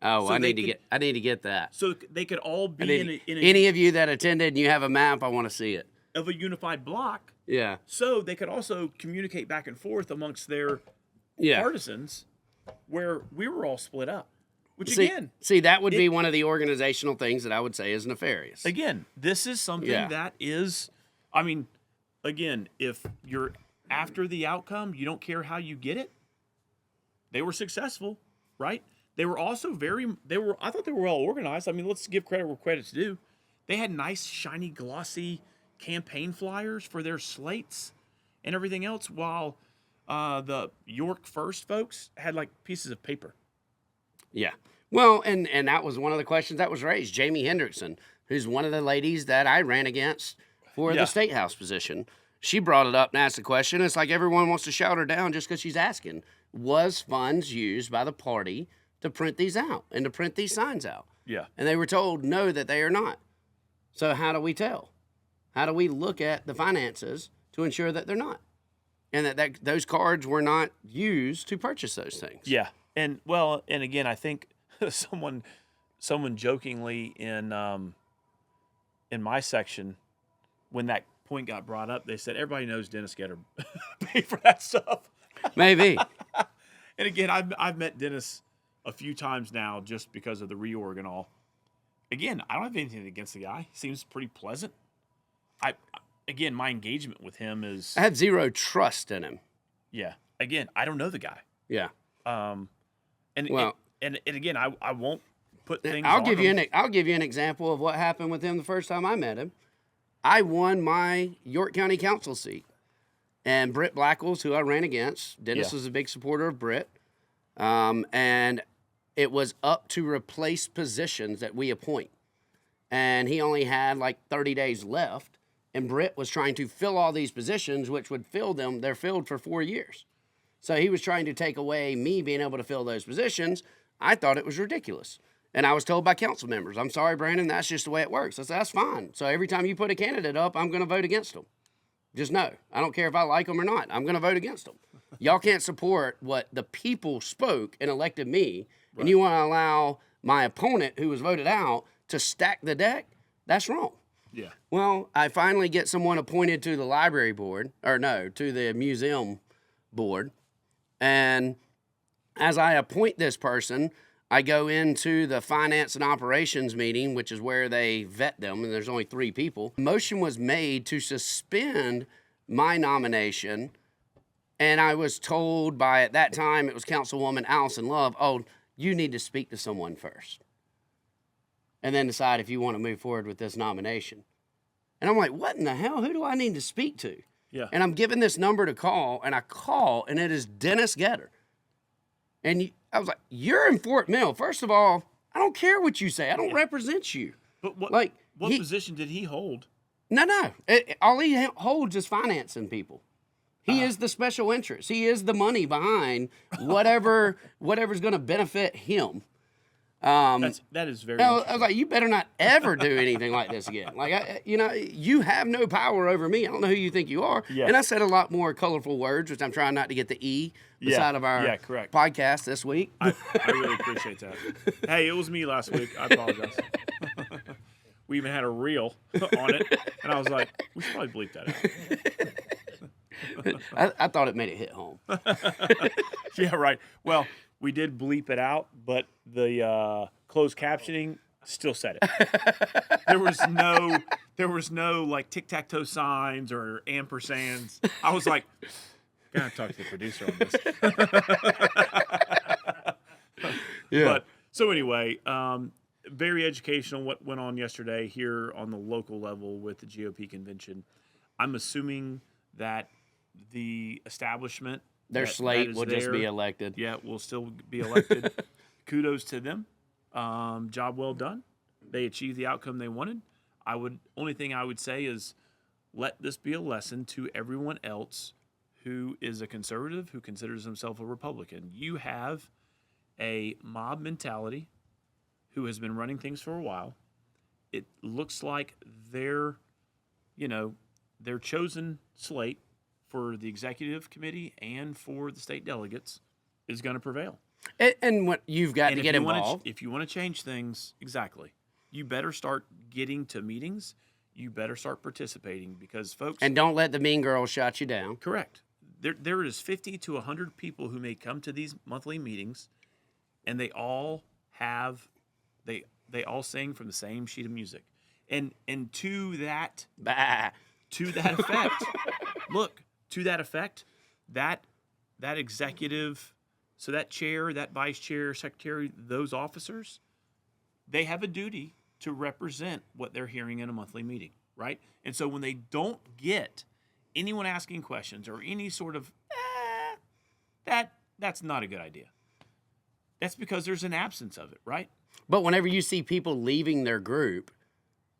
Oh, so I need to get that. So they could all be in a any of you that attended and you have a map, I want to see it. Of a unified block. Yeah. So they could also communicate back and forth amongst their partisans, where we were all split up. Which that would be one of the organizational things that I would say is nefarious. Again, this is something that is, I mean, again, if you're after the outcome, you don't care how you get it. They were successful, right? They were also I thought they were well organized. I mean, let's give credit where credit's due. They had nice, shiny, glossy campaign flyers for their slates and everything else, while the York First folks had like pieces of paper. Yeah. Well, and that was one of the questions that was raised. Jamie Hendrickson, who's one of the ladies that I ran against for the State House position, she brought it up and asked the question. It's like everyone wants to shout her down just because she's asking. Was funds used by the party to print these out and to print these signs out? Yeah. And they were told, no, that they are not. So how do we tell? How do we look at the finances to ensure that they're not? And that those cards were not used to purchase those things. Yeah. And again, I think someone jokingly in my section, when that point got brought up, they said everybody knows Dennis Getter paid for that stuff. Maybe. And again, I've met Dennis a few times now just because of the reorg and all. Again, I don't have anything against the guy. He seems pretty pleasant. Again, my engagement with him is, I had zero trust in him. Yeah. Again, I don't know the guy. Yeah. And again, I won't put things. I'll give you an example of what happened with him the first time I met him. I won my York County Council seat, and Britt Blackwell's who I ran against. Dennis was a big supporter of Britt, and it was up to replace positions that we appoint, and he only had like 30 days left, and Britt was trying to fill all these positions, which would fill them. They're filled for 4 years. So he was trying to take away me being able to fill those positions. I thought it was ridiculous. And I was told by council members, I'm sorry, Brandon, that's just the way it works. I said, that's fine. So every time you put a candidate up, I'm going to vote against them. Just know. I don't care if I like them or not. I'm going to vote against them. Y'all can't support what the people spoke and elected me, and you want to allow my opponent who was voted out to stack the deck? That's wrong. Yeah. Well, I finally get someone appointed to the library board, to the museum board. And as I appoint this person, I go into the finance and operations meeting, which is where they vet them, and there's only 3 people. A motion was made to suspend my nomination, and I was told by, at that time, it was Councilwoman Allison Love, oh, you need to speak to someone first, and then decide if you want to move forward with this nomination. And I'm like, what in the hell? Who do I need to speak to? Yeah. And I'm given this number to call, and I call, and it is Dennis Getter. And I was like, you're in Fort Mill. First of all, I don't care what you say. I don't represent you. But what position did he hold? No. All he holds is financing people. He is the special interest. He is the money behind whatever's going to benefit him. That is very. I was like, you better not ever do anything like this again. Like, you have no power over me. I don't know who you think you are. Yeah. And I said a lot more colorful words, which I'm trying not to get the E beside of our podcast this week. I really appreciate that. Hey, it was me last week. I apologize. We even had a reel on it, and I was like, we should probably bleep that out. I thought it made it hit home. Yeah, right. Well, we did bleep it out, but the closed captioning still said it. There was no like tic-tac-toe signs or ampersands. I was like, gotta talk to the producer on this. Yeah. But so anyway, very educational what went on yesterday here on the local level with the GOP convention. I'm assuming that the establishment, their slate will just be elected. Yeah, will still be elected. Kudos to them. Job well done. They achieved the outcome they wanted. Only thing I would say is let this be a lesson to everyone else who is a conservative, who considers himself a Republican. You have a mob mentality who has been running things for a while. It looks like their chosen slate for the executive committee and for the state delegates is going to prevail. And what you've got to get involved. If you want to change things, exactly, you better start getting to meetings. You better start participating because, folks. And don't let the mean girls shut you down. Correct. There is 50 to 100 people who may come to these monthly meetings, and they all sing from the same sheet of music. And to that effect, look, to that effect, that executive, so that chair, that vice chair, secretary, those officers, they have a duty to represent what they're hearing in a monthly meeting, right? And so when they don't get anyone asking questions or any sort of, that's not a good idea. That's because there's an absence of it, right? But whenever you see people leaving their group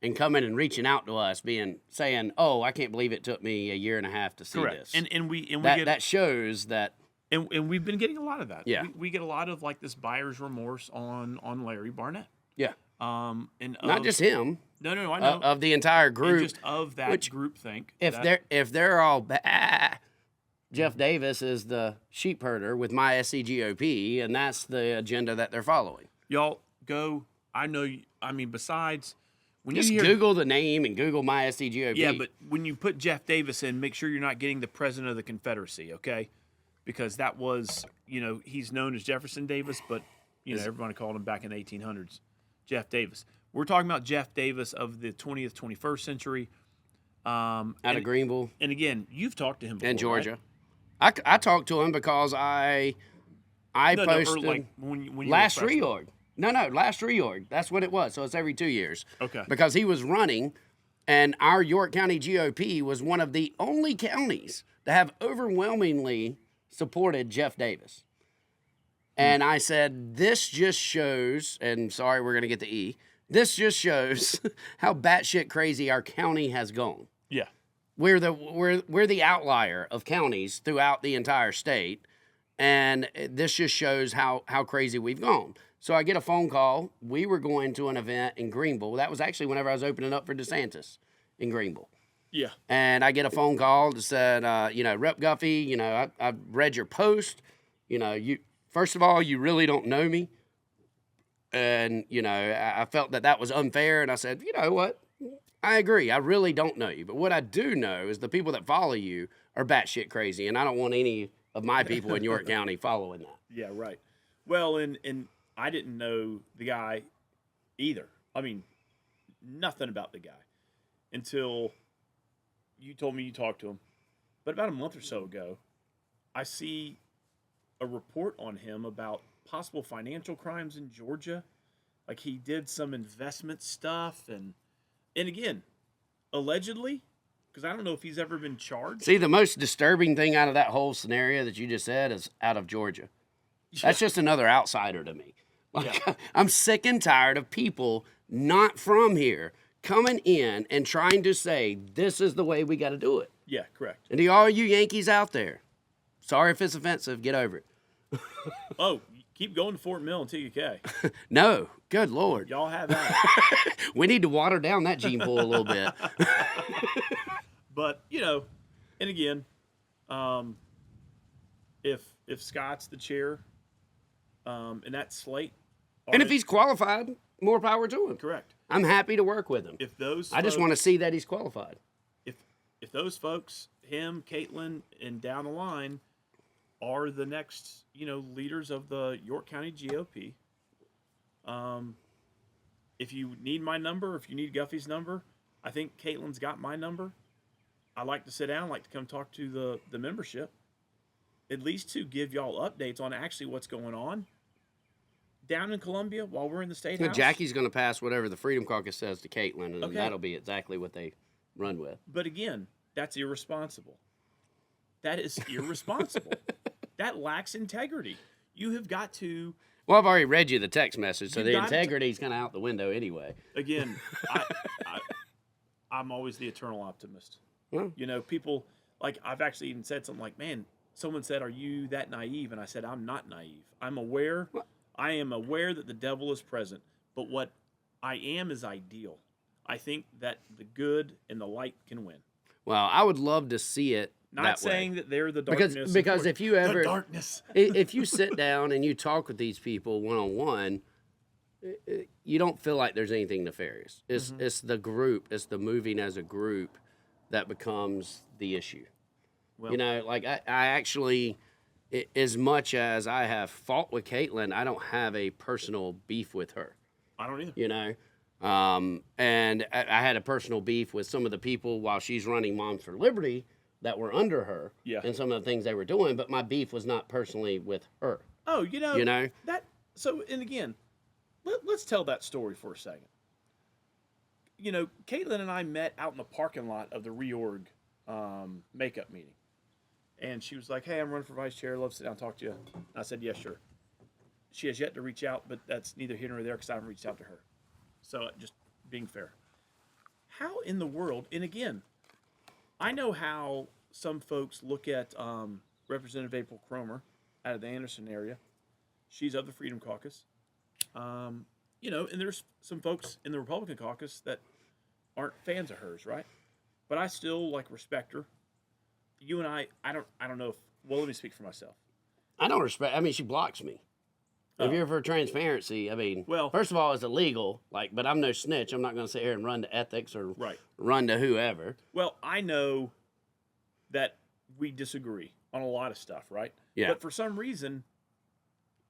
and coming and reaching out to us, saying, "Oh, I can't believe it took me a year and a half to see this," that shows that, and we've been getting a lot of that. Yeah, we get a lot of like this buyer's remorse on Larry Barnett. Yeah, and not just him. No, I know of the entire group, and just of that group think. If they're all Jeff Davis is the sheep herder with my SCGOP, and that's the agenda that they're following. Y'all go. I know. Besides. When just Google the name and Google my SCGOP. Yeah, but when you put Jeff Davis in, make sure you're not getting the president of the Confederacy, okay? Because that was, he's known as Jefferson Davis, but, everybody called him back in the 1800s, Jeff Davis. We're talking about Jeff Davis of the 20th, 21st century. Out of Greenville. And again, you've talked to him before, in Georgia. Right? I talked to him because I posted when last reorg. No, last reorg. That's what it was. So it's every 2 years. Okay. Because he was running, and our York County GOP was one of the only counties that have overwhelmingly supported Jeff Davis. And I said, this just shows, and sorry, we're going to get the E, this just shows how batshit crazy our county has gone. Yeah. We're the outlier of counties throughout the entire state, and this just shows how crazy we've gone. So I get a phone call. We were going to an event in Greenville. That was actually whenever I was opening up for DeSantis in Greenville. Yeah. And I get a phone call that said, Rep. Guffey, I've read your post. You first of all, you really don't know me. And, I felt that was unfair. And I said, you know what? I agree. I really don't know you. But what I do know is the people that follow you are batshit crazy. And I don't want any of my people in York County following that. Yeah, right. Well, and I didn't know the guy either. Nothing about the guy until you told me you talked to him. But about a month or so ago, I see a report on him about possible financial crimes in Georgia. Like he did some investment stuff and again, allegedly, because I don't know if he's ever been charged. See, the most disturbing thing out of that whole scenario that you just said is out of Georgia. That's just another outsider to me. I'm sick and tired of people not from here coming in and trying to say, this is the way we got to do it. Yeah, correct. And to all you Yankees out there, sorry if it's offensive, get over it. Oh, Keep going to Fort Mill and TUK. No, good Lord. Y'all have that. We need to water down that gene pool a little bit. But, and again, if Scott's the chair, and that slate. And if he's qualified, more power to him. Correct. I'm happy to work with him. If those I just want to see that he's qualified. If those folks, him, Caitlin, and down the line, are the next, leaders of the York County GOP. If you need my number, if you need Guffey's number, I think Caitlin's got my number. I like to sit down, like to come talk to the membership, at least to give y'all updates on actually what's going on down in Columbia while we're in the State House. Jackie's going to pass whatever the Freedom Caucus says to Caitlin, and that'll be exactly what they run with. But again, that's irresponsible. That is irresponsible. That lacks integrity. You have got to. Well, I've already read you the text message, so the integrity's kind of out the window anyway. Again, I'm always the eternal optimist. Well, People, like, I've actually even said something like, man, someone said, are you that naive? And I said, I'm not naive. I'm aware. I am aware that the devil is present. But what I am is ideal. I think that the good and the light can win. Well, I would love to see it. Not saying that they're the darkness. Because if you ever the darkness. if you sit down and you talk with these people one-on-one, you don't feel like there's anything nefarious. It's the group, it's the moving as a group that becomes the issue. Well, like I actually, as much as I have fought with Caitlin, I don't have a personal beef with her. I don't either. And I had a personal beef with some of the people while she's running Moms for Liberty that were under her and some of the things they were doing, but my beef was not personally with her. Oh, that. So, and again, let's tell that story for a second. Caitlin and I met out in the parking lot of the reorg makeup meeting, and she was like, "Hey, I'm running for vice chair. I'd love to sit down and talk to you." And I said, "Yeah, sure." She has yet to reach out, but that's neither here nor there because I haven't reached out to her. So, just being fair. How in the world? And again, I know how some folks look at Representative April Cromer out of the Anderson area. She's of the Freedom Caucus. And there's some folks in the Republican caucus that aren't fans of hers, right? But I still respect her. You and I don't know if. Well, let me speak for myself. I don't respect. I mean, she blocks me. If you're for transparency, I mean, first of all, it's illegal. But I'm no snitch. I'm not going to sit here and run to ethics or run to whoever. Well, I know that we disagree on a lot of stuff, right? Yeah. But for some reason,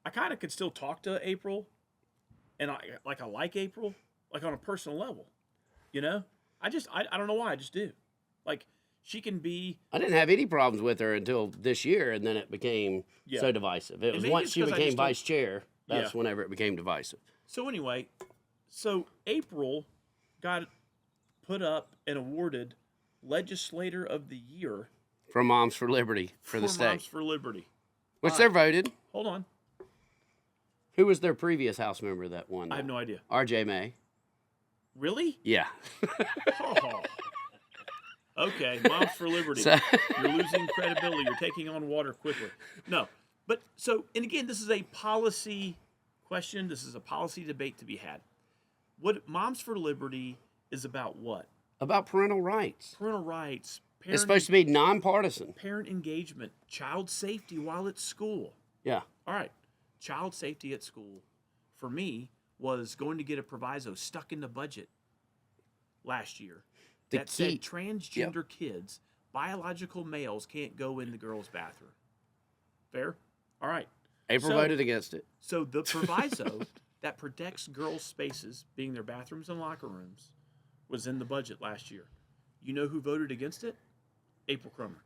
I kind of could still talk to April, and I like April, on a personal level. I don't know why. I just do. She can be. I didn't have any problems with her until this year, and then it became so divisive. It was once she became vice chair, that's whenever it became divisive. So anyway, April got put up and awarded Legislator of the Year for Moms for Liberty for the state. Moms for Liberty, which they're voted. Hold on. Who was their previous House member that won that? I have no idea. R.J. May. Really? Yeah. Oh. Okay, Moms for Liberty. You're losing credibility. You're taking on water quickly. No. But and again, this is a policy question. This is a policy debate to be had. What Moms for Liberty is about what? About parental rights. Parental rights. It's supposed to be nonpartisan. Parent engagement. Child safety while at school. Yeah. All right. Child safety at school, for me, was going to get a proviso stuck in the budget last year. That said transgender kids, biological males, can't go in the girls' bathroom. Fair? All right. April voted against it. So the proviso that protects girls' spaces, being their bathrooms and locker rooms, was in the budget last year. You know who voted against it? April Cromer.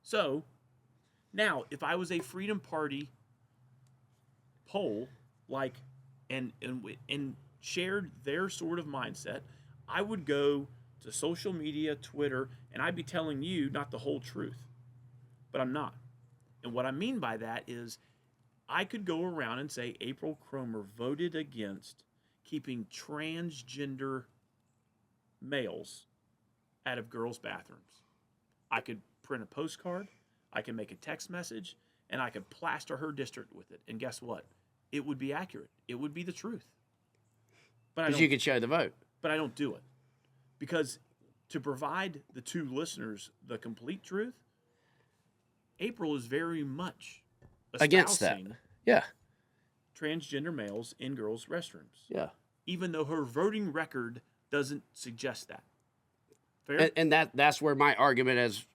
So now, if I was a Freedom Party poll, and shared their sort of mindset, I would go to social media, Twitter, and I'd be telling you not the whole truth. But I'm not. And what I mean by that is I could go around and say April Cromer voted against keeping transgender males out of girls' bathrooms. I could print a postcard, I could make a text message, and I could plaster her district with it. And guess what? it would be accurate. It would be the truth. But Because you could show the vote. But I don't do it. Because to provide the two listeners the complete truth, April is very much Against that. Yeah. Transgender males in girls' restrooms. Yeah. Even though her voting record doesn't suggest that. Fair? And that's where my argument has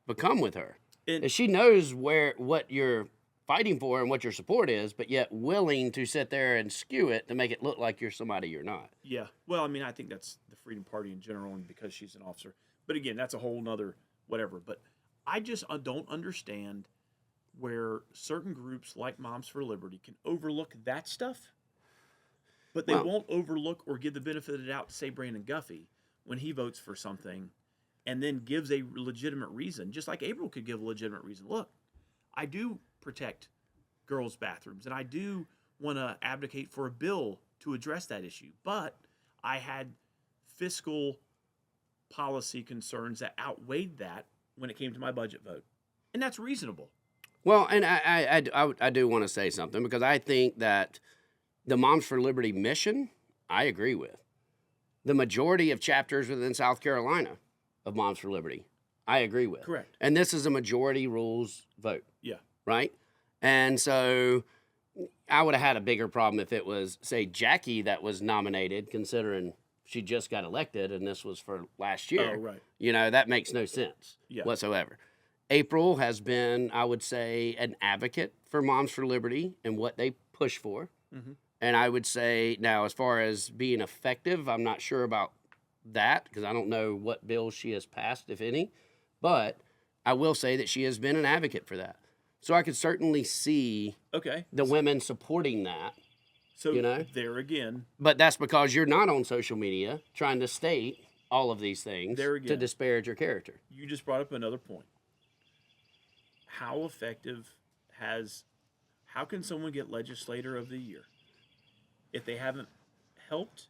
become with her. And She knows what you're fighting for and what your support is, but yet willing to sit there and skew it to make it look like you're somebody you're not. yeah, well, I mean, I think that's the Freedom Party in general, and because she's an officer. But again, that's a whole nother whatever. But I just don't understand where certain groups like Moms for Liberty can overlook that stuff, but they won't overlook or give the benefit of the doubt to say Brandon Guffey when he votes for something and then gives a legitimate reason, just like April could give a legitimate reason. Look, I do protect girls' bathrooms, and I do want to advocate for a bill to address that issue, but I had fiscal policy concerns that outweighed that when it came to my budget vote, and that's reasonable. Well, and I do want to say something, because I think that the Moms for Liberty mission, I agree with. The majority of chapters within South Carolina of Moms for Liberty, I agree with. Correct. And this is a majority rules vote, Yeah. right? And so I would have had a bigger problem if it was, say, Jackie that was nominated, considering she just got elected and this was for last year. Oh, right. You know, that makes no sense whatsoever. April has been, I would say, an advocate for Moms for Liberty and what they push for. Mm-hmm. And I would say, now, as far as being effective, I'm not sure about that, because I don't know what bills she has passed, if any. But I will say that she has been an advocate for that. So I could certainly see the women supporting that. So you know? There again. But that's because you're not on social media trying to state all of these things There again. to disparage your character. You just brought up another point. How effective how can someone get Legislator of the Year if they haven't helped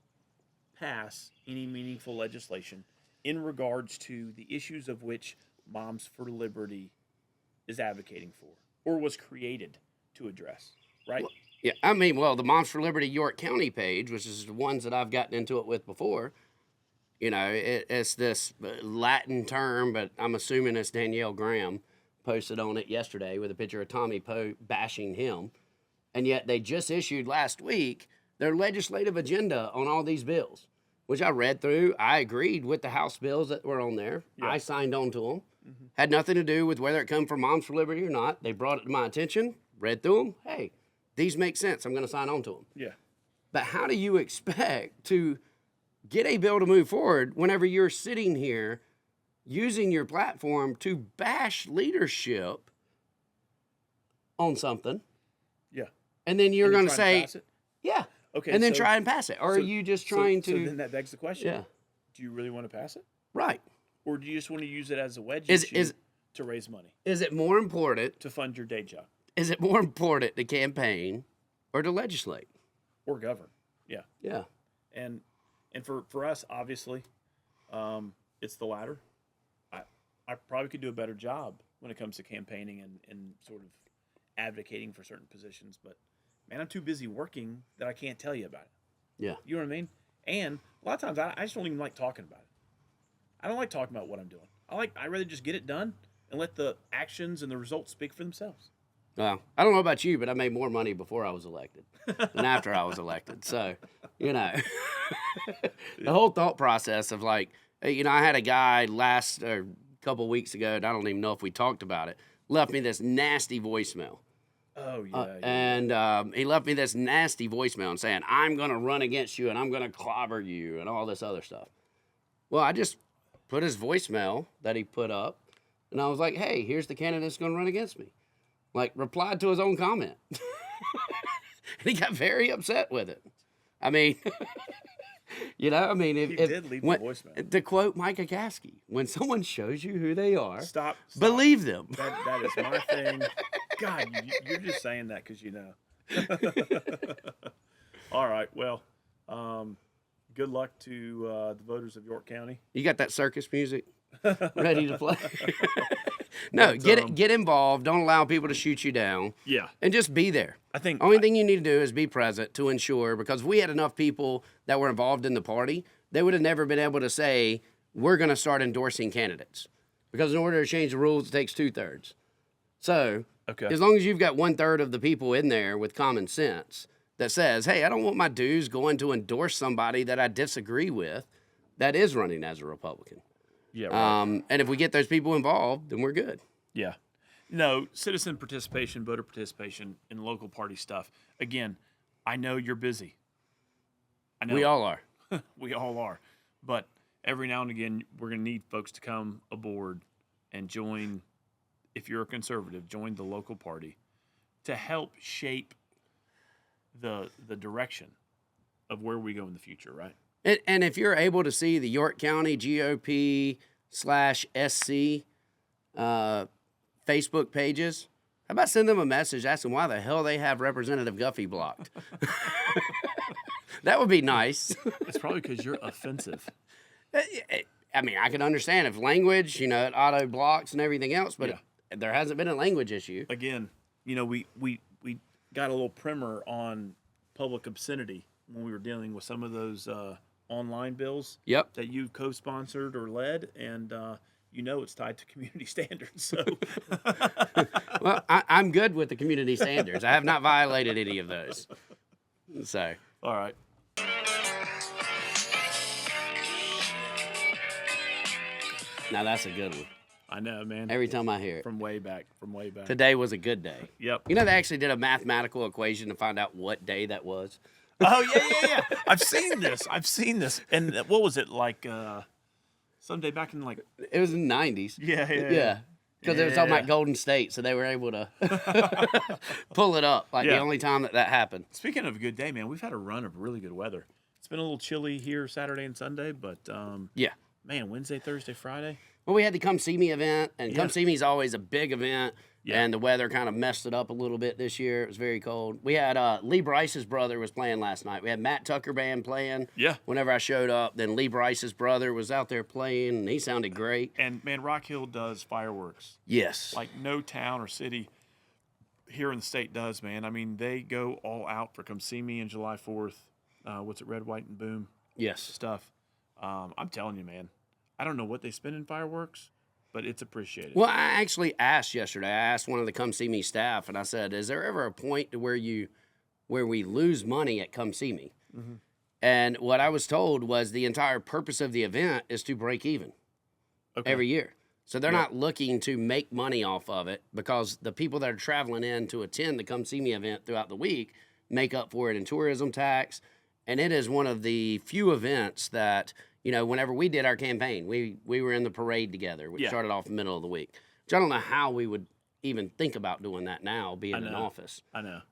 pass any meaningful legislation in regards to the issues of which Moms for Liberty is advocating for or was created to address, right? Well, yeah, I mean, well, the Moms for Liberty York County page, which is the ones that I've gotten into it with before, you know, it's this Latin term, but I'm assuming it's Danielle Graham posted on it yesterday with a picture of Tommy Poe bashing him. And yet they just issued last week their legislative agenda on all these bills, which I read through. I agreed with the House bills that were on there. Yeah. I signed on to them. Mm-hmm. Had nothing to do with whether it come from Moms for Liberty or not. They brought it to my attention, read through them. Hey, these make sense. I'm going to sign on to them. Yeah. But how do you expect to get a bill to move forward whenever you're sitting here using your platform to bash leadership on something? Yeah. And then you're going to say, yeah. Okay. And then try and pass it. Or are you just trying to... So then that begs the question. Yeah. Do you really want to pass it? Right. Or do you just want to use it as a wedge issue to raise money? Is it more important... to fund your day job? Is it more important to campaign or to legislate? Or govern. Yeah. Yeah. And for us, obviously, it's the latter. I probably could do a better job when it comes to campaigning and sort of advocating for certain positions. But, man, I'm too busy working that I can't tell you about it. Yeah. You know what I mean? And a lot of times I just don't even like talking about it. I don't like talking about what I'm doing. I'd rather just get it done and let the actions and the results speak for themselves. Well, I don't know about you, but I made more money before I was elected than after I was elected. So, you know, the whole thought process of like, you know, I had a guy a couple weeks ago, and I don't even know if we talked about it, left me this nasty voicemail. Oh, yeah. And he left me this nasty voicemail and saying, I'm going to run against you and I'm going to clobber you and all this other stuff. Well, I just put his voicemail that he put up, and I was like, hey, here's the candidate that's going to run against me. Like, replied to his own comment. And he got very upset with it. I mean, you know, I mean, he did leave the voicemail. To quote Micah Caskey, when someone shows you who they are, stop. Believe them. That is my thing. God, you're just saying that because you know. All right. Well, good luck to the voters of York County. You got that circus music ready to play? No, But, get involved. Don't allow people to shoot you down. Yeah. And just be there. I think only thing you need to do is be present to ensure, because if we had enough people that were involved in the party, they would have never been able to say, we're going to start endorsing candidates. Because in order to change the rules, it takes 2/3. So as long as you've got 1/3 of the people in there with common sense that says, hey, I don't want my dues going to endorse somebody that I disagree with that is running as a Republican. Yeah. Right. And if we get those people involved, then we're good. Yeah. No, citizen participation, voter participation in local party stuff. Again, I know you're busy. I know. We all are. We all are. But every now and again, we're going to need folks to come aboard and join, if you're a conservative, join the local party to help shape the direction of where we go in the future, right? And if you're able to see the York County GOP/SC Facebook pages, how about send them a message asking why the hell they have Representative Guffey blocked? That would be nice. It's probably because you're offensive. I mean, I can understand if language, it auto blocks and everything else, but there hasn't been a language issue. Again, we got a little primer on public obscenity when we were dealing with some of those online bills that you co-sponsored or led, and it's tied to community standards. So, well, I'm good with the community standards. I have not violated any of those. So, all right. Now that's a good one. I know, man. Every time I hear it. From way back. Today was a good day. Yep. They actually did a mathematical equation to find out what day that was. Oh, yeah. I've seen this. And what was it, like someday back in like... It was in the 90s. Yeah. Because they were talking about Golden State, so they were able to pull it up, the only time that happened. Speaking of a good day, man, we've had a run of really good weather. It's been a little chilly here Saturday and Sunday, but man, Wednesday, Thursday, Friday. Well, we had the Come See Me event, and Come See Me is always a big event, and the weather kind of messed it up a little bit this year. It was very cold. We had Lee Bryce's brother was playing last night. We had Matt Tucker Band playing. Yeah. Whenever I showed up, then Lee Bryce's brother was out there playing, and he sounded great. And, man, Rock Hill does fireworks. Yes. Like no town or city here in the state does, man. I mean, they go all out for Come See Me on July 4th. What's it, Red, White, and Boom? Yes. Stuff. I'm telling you, man. I don't know what they spend in fireworks, but it's appreciated. Well, I actually asked yesterday. I asked one of the Come See Me staff, and I said, "Is there ever a point to where we lose money at Come See Me?" Mm-hmm. And what I was told was the entire purpose of the event is to break even every year. So they're not looking to make money off of it, because the people that are traveling in to attend the Come See Me event throughout the week make up for it in tourism tax. And it is one of the few events that, whenever we did our campaign, we were in the parade together, which started off the middle of the week. Which I don't know how we would even think about doing that now, being in office. I know.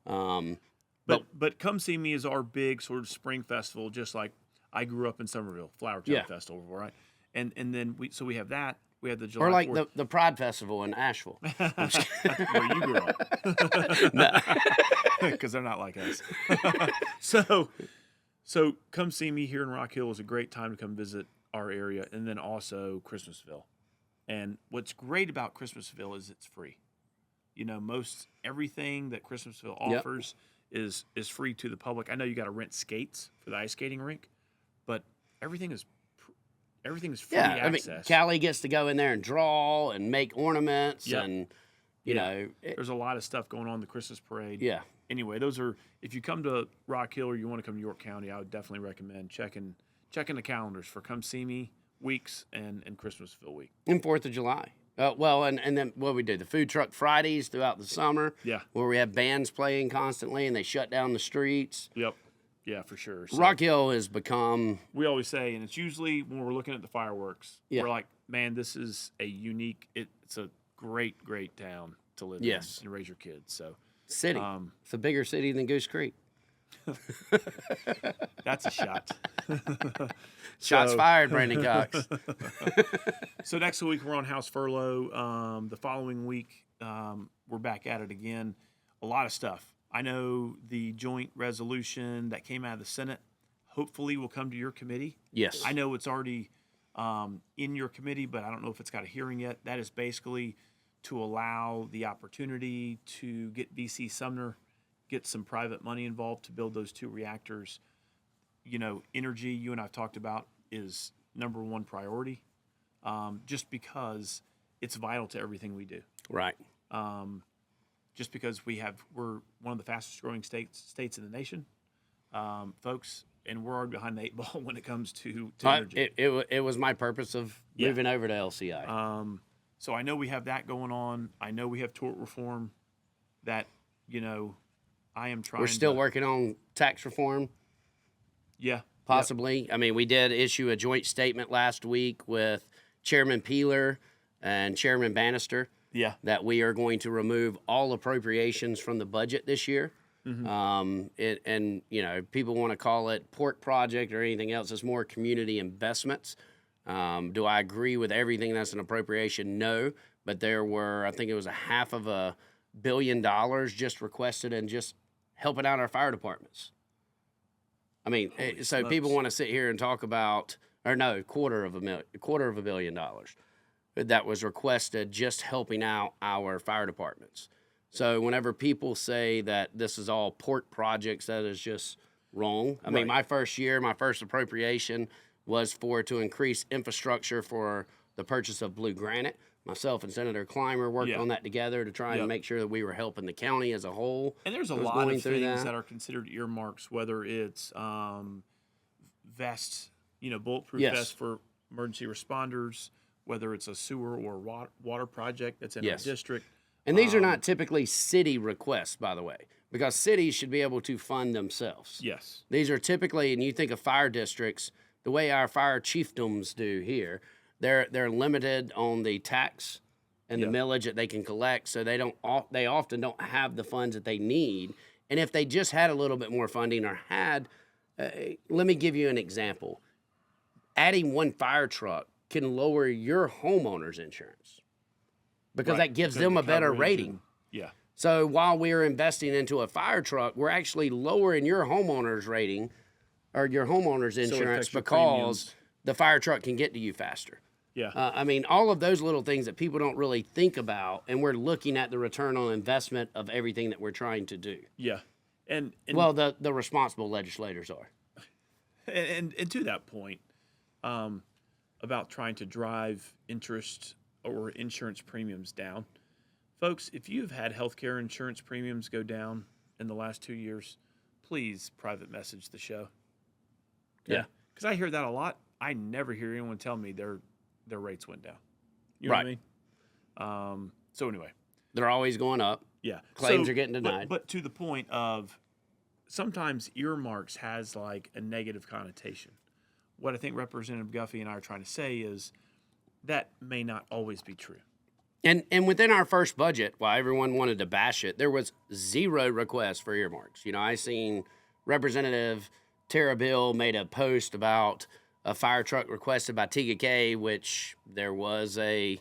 But Come See Me is our big sort of spring festival, just like I grew up in Somerville, Flower Town Festival, right? And then we have that. We had the July 4th. Or like the Pride Festival in Asheville. Where you grew up. Because they're not like us. So Come See Me here in Rock Hill is a great time to come visit our area, and then also Christmasville. And what's great about Christmasville is it's free. Most everything that Christmasville offers is free to the public. I know you got to rent skates for the ice skating rink, but everything is free access. I mean, Callie gets to go in there and draw and make ornaments, and there's a lot of stuff going on in the Christmas parade. Yeah. Anyway, those are, if you come to Rock Hill or you want to come to York County, I would definitely recommend checking the calendars for Come See Me weeks and Christmasville week. And 4th of July. And then what we do, the food truck Fridays throughout the summer. Yeah. Where we have bands playing constantly and they shut down the streets. Yep. Yeah, for sure. So, Rock Hill has become... We always say, and it's usually when we're looking at the fireworks, we're like, man, this is a unique, it's a great, great town to live in and raise your kids. So... City. It's a bigger city than Goose Creek. That's a shot. Shots fired, Brandon Cox. So next week we're on House furlough. The following week we're back at it again. A lot of stuff. I know the joint resolution that came out of the Senate hopefully will come to your committee. Yes. I know it's already in your committee, but I don't know if it's got a hearing yet. That is basically to allow the opportunity to get VC Sumner, get some private money involved to build those 2 reactors. You know, energy, you and I have talked about, is number 1 priority, just because it's vital to everything we do. Right. Just because we're one of the fastest growing states in the nation, folks, and we're already behind the 8 ball when it comes to energy. It was my purpose of moving over to LCI. So I know we have that going on. I know we have tort reform that, you know, I am trying. We're still working on tax reform. Yeah. Possibly. Yep. I mean, we did issue a joint statement last week with Chairman Peeler and Chairman Bannister. Yeah. That we are going to remove all appropriations from the budget this year. Mm-hmm. And, you know, people want to call it pork project or anything else. It's more community investments. Do I agree with everything that's an appropriation? No. But there were, I think it was $500 million just requested and just helping out our fire departments. I mean, Holy so smokes. people want to sit here and talk about, or no, $250 million that was requested just helping out our fire departments. So whenever people say that this is all pork projects, that is just wrong. I mean, my first appropriation was to increase infrastructure for the purchase of blue granite. Myself and Senator Clymer worked on that together to try and make sure that we were helping the county as a whole. And there's a lot of things that are considered earmarks, whether it's vests, you know, bulletproof vests for emergency responders, whether it's a sewer or water project that's in our district. And these are not typically city requests, by the way, because cities should be able to fund themselves. Yes. These are typically, and you think of fire districts, the way our fire chiefdoms do here, they're limited on the tax and the millage that they can collect, so they often don't have the funds that they need. And if they just had a little bit more funding or had, let me give you an example. Adding 1 fire truck can lower your homeowner's insurance because that gives them a better rating. So while we're investing into a fire truck, we're actually lowering your homeowner's rating or your homeowner's insurance because the fire truck can get to you faster. I mean, all of those little things that people don't really think about, and we're looking at the return on investment of everything that we're trying to do. And well, the responsible legislators are. And to that point, about trying to drive interest or insurance premiums down. Folks, if you've had healthcare insurance premiums go down in the last 2 years, please private message the show. Okay? Because I hear that a lot. I never hear anyone tell me their rates went down. You know what I mean? So anyway. They're always going up. Claims are getting denied. But to the point of sometimes earmarks has like a negative connotation. What I think Representative Guffey and I are trying to say is that may not always be true. And within our first budget, while everyone wanted to bash it, there was 0 requests for earmarks. You know, I seen Representative Tara Bill made a post about a fire truck requested by TGK, which there was an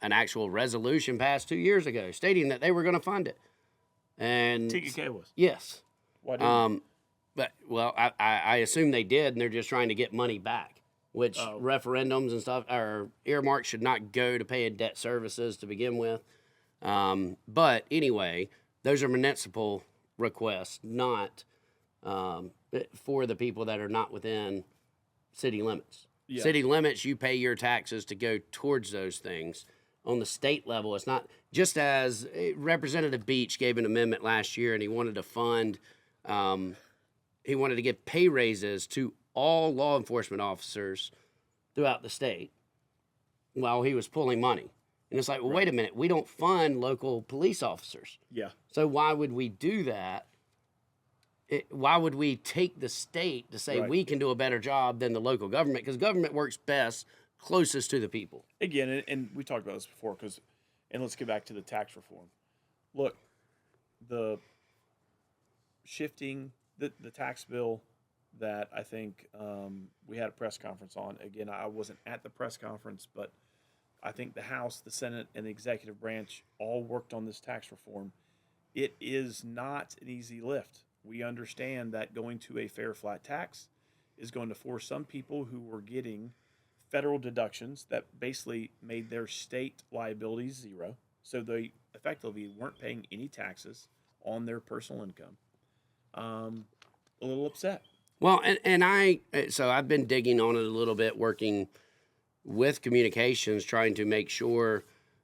actual resolution passed 2 years ago stating that they were going to fund it. And TGK was? Yes. Why didn't But, well, I assume they did, and they're just trying to get money back, which referendums and stuff, or earmarks should not go to paying debt services to begin with. But anyway, those are municipal requests, not for the people that are not within city limits. City limits, you pay your taxes to go towards those things. On the state level, it's not, just as Representative Beach gave an amendment last year, and he wanted to fund he wanted to give pay raises to all law enforcement officers throughout the state while he was pulling money. And it's like, well, wait a minute. We don't fund local police officers. So why would we do that? Why would we take the state to say we can do a better job than the local government? Because government works best closest to the people. Again, and we talked about this before, and let's get back to the tax reform. Look, the shifting the tax bill that I think we had a press conference on. Again, I wasn't at the press conference, but I think the House, the Senate, and the executive branch all worked on this tax reform. It is not an easy lift. We understand that going to a fair flat tax is going to force some people who were getting federal deductions that basically made their state liabilities zero. So they effectively weren't paying any taxes on their personal income. A little upset. Well, so I've been digging on it a little bit, working with communications, trying to make sure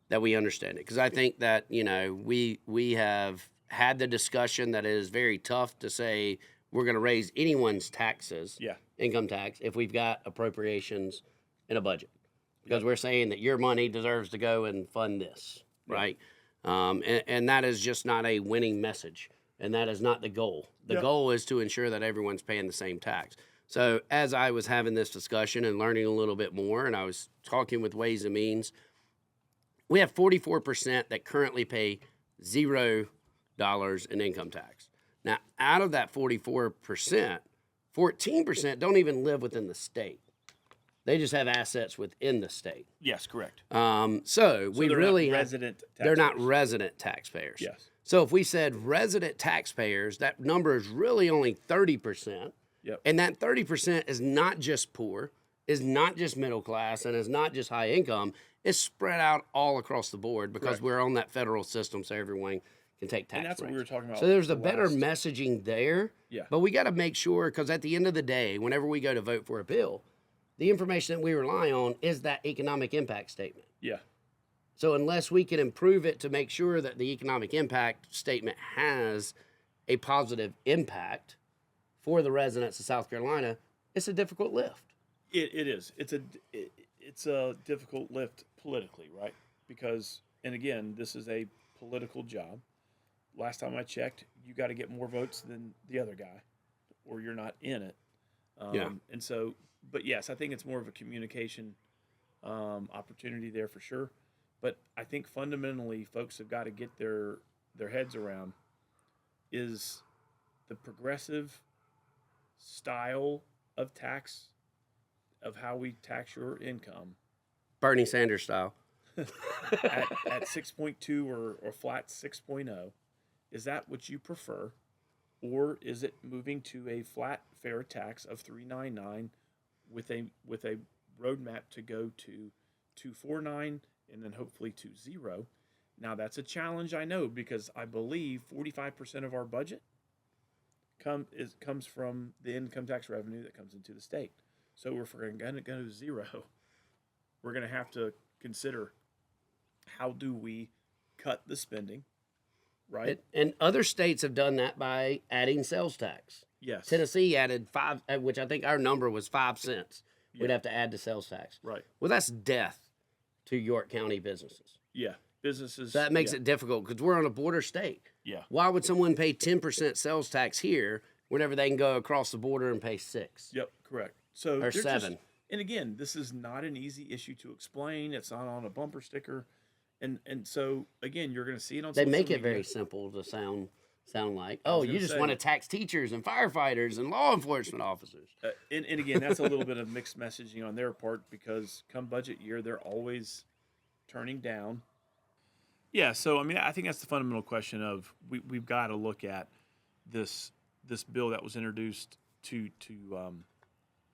that we understand it. Because I think that, we have had the discussion that it is very tough to say we're going to raise anyone's taxes, income tax, if we've got appropriations in a budget. Because we're saying that your money deserves to go and fund this, right? And that is just not a winning message. And that is not the goal. The goal is to ensure that everyone's paying the same tax. So as I was having this discussion and learning a little bit more, and I was talking with Ways and Means, we have 44% that currently pay $0 in income tax. Now, out of that 44%, 14% don't even live within the state. They just have assets within the state. Yes, correct. So we really not resident taxpayers. They're not resident taxpayers. Yes. So if we said resident taxpayers, that number is really only 30%. Yep. And that 30% is not just poor, is not just middle class, and is not just high income. It's spread out all across the board because we're on that federal system, so everyone can take tax And that's breaks. what we were talking about. So there's a better messaging there. Yeah. But we got to make sure, because at the end of the day, whenever we go to vote for a bill, the information that we rely on is that economic impact statement. Yeah. So unless we can improve it to make sure that the economic impact statement has a positive impact for the residents of South Carolina, it's a difficult lift. It is. It's a difficult lift politically, right? Because, and again, this is a political job. Last time I checked, you got to get more votes than the other guy, or you're not in it. And so, but yes, I think it's more of a communication opportunity there for sure. But I think fundamentally, folks have got to get their heads around is the progressive style of tax, of how we tax your income. Bernie Sanders style. at 6.2 or flat 6.0, is that what you prefer? Or is it moving to a flat fair tax of 399 with a roadmap to go to 249 and then hopefully to 0? Now that's a challenge, I know, because I believe 45% of our budget comes from the income tax revenue that comes into the state. So if we're going to go to 0, we're going to have to consider how do we cut the spending, right? And other states have done that by adding sales tax. Yes. Tennessee added 5, which I think our number was 5 cents. We'd have to add to sales tax. Right. Well, that's death to York County businesses. Yeah. Businesses. So that makes it difficult because we're on a border state. Yeah. Why would someone pay 10% sales tax here whenever they can go across the border and pay 6? Yep, correct. So Or 7. And again, this is not an easy issue to explain. It's not on a bumper sticker. And so again, you're going to see it on They social make it media. very simple to sound like, oh, you just say. want to tax teachers and firefighters and law enforcement officers. And again, that's a little bit of mixed messaging on their part because come budget year, they're always turning down. Yeah, so I mean, I think that's the fundamental question of we've got to look at this bill that was introduced to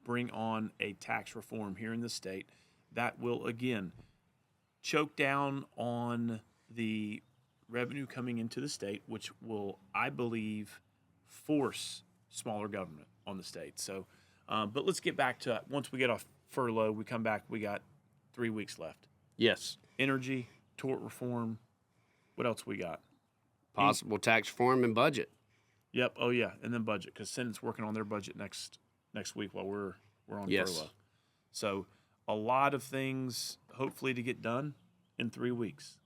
bring on a tax reform here in the state that will again choke down on the revenue coming into the state, which will, I believe, force smaller government on the state. So, but let's get back to once we get off furlough, we come back. We got 3 weeks left. Yes. Energy, tort reform. What else we got? Possible tax reform and budget. Yep. Oh yeah, and then budget because Senate's working on their budget next week while we're on furlough. So a lot of things hopefully to get done in 3 weeks.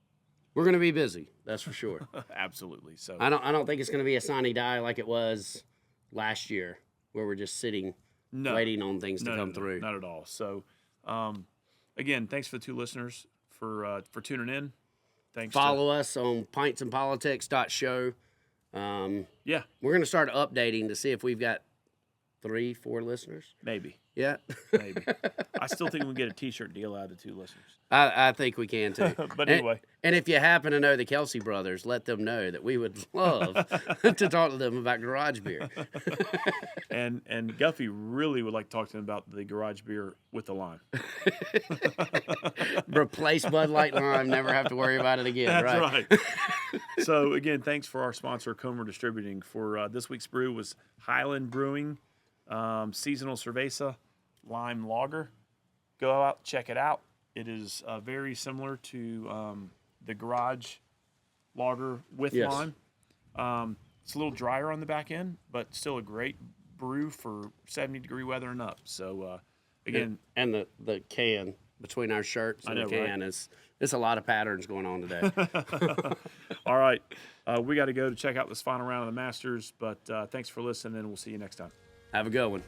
We're going to be busy, that's for sure. Absolutely. So I don't think it's going to be a sine die like it was last year, where we're just sitting waiting on things to come through. Not at all. So again, thanks for the 2 listeners for tuning in. Thanks. Follow us on pintsandpolitics.show. Yeah. We're going to start updating to see if we've got 3-4 listeners. Maybe. Yeah. Maybe. I still think we can get a T-shirt deal out of the 2 listeners. I think we can too. But anyway. And if you happen to know the Kelsey brothers, let them know that we would love to talk to them about garage beer. And Guffey really would like to talk to them about the garage beer with the lime. Replace Bud Light Lime, never have to worry about it again. That's right. So again, thanks for our sponsor, Comer Distributing. For this week's brew was Highland Brewing, seasonal Cerveza, lime lager. Go out, check it out. It is very similar to the garage lager with lime. It's a little drier on the back end, but still a great brew for 70-degree weather and up. So again, and the can between our shirts and the can is it's a lot of patterns going on today. All right, we got to go to check out this final round of the Masters. But thanks for listening, and we'll see you next time. Have a good one.